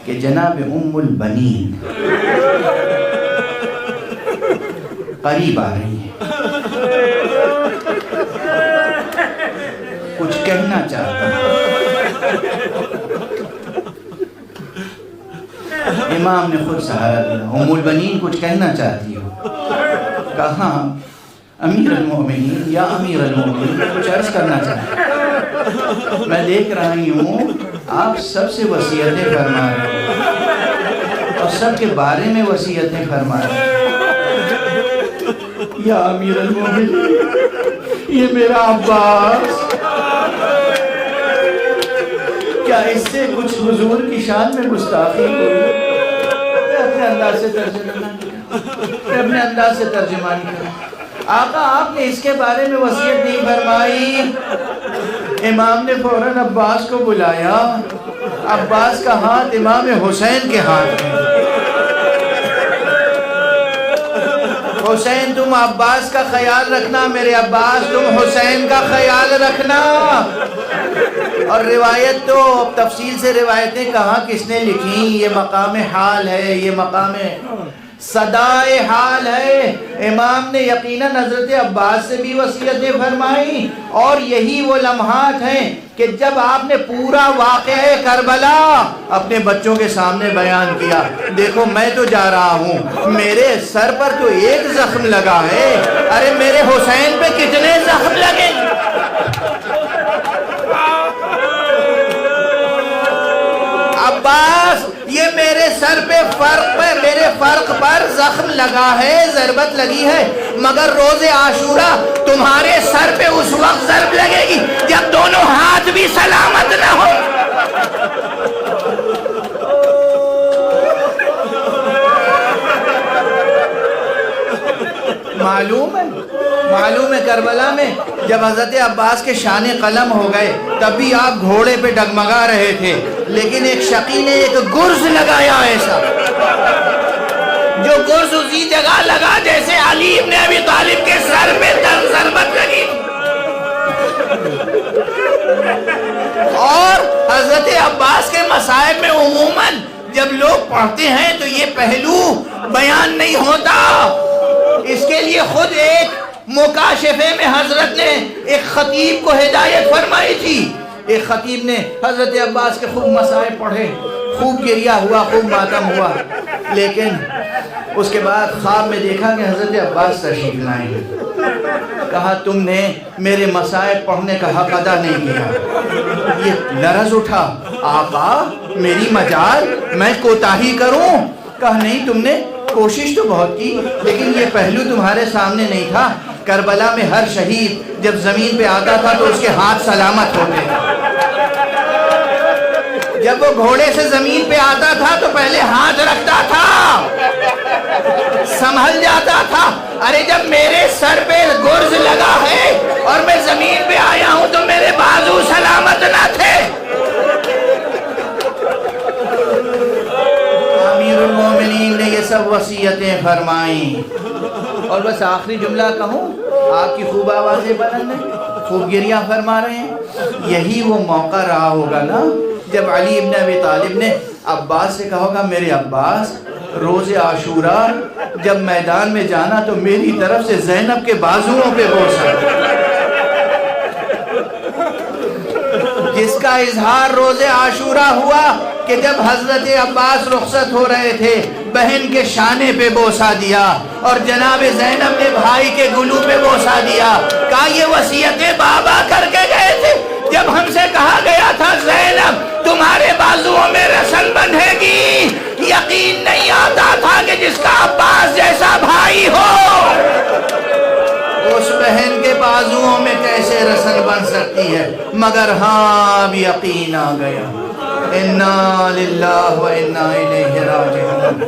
کہ جناب ام البنین قریب آ رہی ہیں، کچھ کہنا چاہتا امام نے خود سہارا دیا، ام البنین کچھ کہنا چاہتی ہو۔ کہا امیر المؤمنین، یا امیر المؤمنین، کچھ عرض کرنا چاہتا، میں دیکھ رہی ہوں آپ سب سے وصیتیں فرما رہے ہیں اور سب کے بارے میں وصیتیں فرما رہے ہیں۔ یا امیر المؤمنین، یہ میرا عباس، کیا اس سے کچھ حضور کی شان میں گستاخی ہوئی؟ میں اپنے انداز سے ترجمہ نہیں کروں۔ آقا آپ نے اس کے بارے میں وصیت نہیں فرمائی۔ امام نے فوراً عباس کو بلایا، عباس کا ہاتھ امام حسین کے ہاتھ میں۔ حسین تم عباس کا خیال رکھنا، میرے عباس تم حسین کا خیال رکھنا۔ اور روایت تو تفصیل سے روایتیں کہاں کس نے لکھی، یہ مقام حال ہے، یہ مقام صدائے حال ہے۔ امام نے یقیناً حضرت عباس سے بھی وصیتیں فرمائی، اور یہی وہ لمحات ہیں کہ جب آپ نے پورا واقعہ کربلا اپنے بچوں کے سامنے بیان کیا۔ دیکھو میں تو جا رہا ہوں، میرے سر پر تو ایک زخم لگا ہے، ارے میرے حسین پہ کتنے زخم لگے؟ عباس یہ میرے سر پہ میرے فرق پر زخم لگا ہے، ضربت لگی ہے، مگر روز عاشورہ تمہارے سر پہ اس وقت ضرب لگے گی جب دونوں ہاتھ بھی سلامت نہ ہو۔ معلوم ہے کربلا میں جب حضرت عباس کے شان قلم ہو گئے تب بھی آپ گھوڑے پہ ڈگمگا رہے تھے، لیکن ایک شقی نے ایک گرز لگایا ایسا، جو گرز اسی جگہ لگا جیسے علی ابن ابی طالب کے سر پہ ضربت لگی۔ اور حضرت عباس کے مصائب میں عموماً جب لوگ پڑھتے ہیں تو یہ پہلو بیان نہیں ہوتا، اس کے لیے خود ایک مکاشفے میں حضرت نے ایک خطیب کو ہدایت فرمائی تھی۔ ایک خطیب نے حضرت عباس کے خوب مصائب پڑھے، خوب گریہ ہوا، خوب ماتم ہوا، لیکن اس کے بعد خواب میں دیکھا کہ حضرت عباس تشریف لائے ہیں۔ کہا تم نے میرے مصائب پڑھنے کا حق ادا نہیں کیا۔ یہ لرز اٹھا، آقا میری مجال، میں کوتاہی کروں؟ کہا نہیں، تم نے کوشش تو بہت کی، لیکن یہ پہلو تمہارے سامنے نہیں تھا۔ کربلا میں ہر شہید جب زمین پہ آتا تھا تو اس کے ہاتھ سلامت ہوتے تھے، جب وہ گھوڑے سے زمین پہ آتا تھا تو پہلے ہاتھ رکھتا تھا، سنبھل جاتا تھا. ارے جب میرے سر پہ گرز لگا ہے اور میں زمین پہ آیا ہوں تو میرے بازو سلامت نہ تھے. امیر المومنین نے یہ سب وصیتیں فرمائیں. اور بس آخری جملہ کہوں، آپ کی خوب آوازیں بلند ہیں، خوب گریہ فرما رہے ہیں. یہی وہ موقع رہا ہوگا نا جب علی ابن ابی طالب نے عباس سے کہا ہوگا میرے عباس روز عاشوراء جب میدان میں جانا تو میری طرف سے زینب کے بازوؤں پہ بوسا. جس کا اظہار روز عاشوراء ہوا کہ جب حضرت عباس رخصت ہو رہے تھے بہن کے شانے پہ بوسا دیا اور جناب زینب نے بھائی کے گلو پہ بوسا دیا. کہا یہ وصیتیں بابا کر کے گئے تھے. جب ہم سے کہا گیا تھا زینب تمہارے بازوؤں میں رسن بندھے گی، یقین نہیں آتا تھا کہ جس کا عباس جیسا بھائی ہو اس بہن کے بازوؤں میں کیسے رسن بن سکتی ہے. مگر ہاں اب یقین آ گیا. انا للہ و انا الیہ راجعون،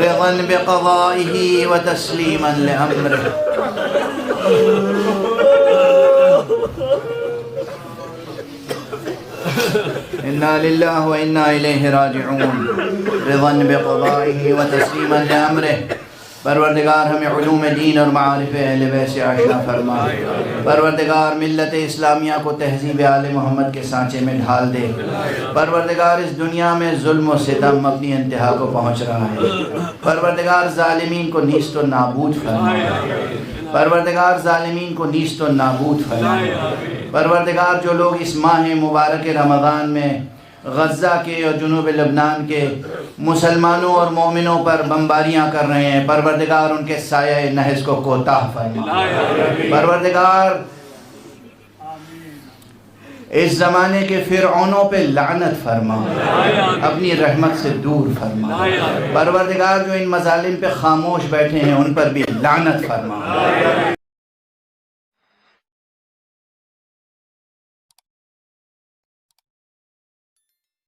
رضا بقضائہ و تسلیما لامرہ. انا للہ و انا الیہ راجعون، رضا بقضائہ و تسلیما لامرہ. پروردگار ہمیں علوم دین اور معارف اہل بیت سے آشنا فرما. پروردگار ملت اسلامیہ کو تہذیب آل محمد کے سانچے میں ڈھال دے. پروردگار اس دنیا میں ظلم و ستم اپنی انتہا کو پہنچ رہا ہے. پروردگار ظالمین کو نیست و نابود فرما. پروردگار ظالمین کو نیست و نابود فرما. پروردگار جو لوگ اس ماہ مبارک رمضان میں غزہ کے اور جنوب لبنان کے مسلمانوں اور مومنوں پر بمباریاں کر رہے ہیں، پروردگار ان کے سایہ نحس کو کوتاہ فرما. پروردگار اس زمانے کے فرعونوں پہ لعنت فرما، اپنی رحمت سے دور فرما. پروردگار جو ان مظالم پہ خاموش بیٹھے ہیں ان پر بھی لعنت فرما.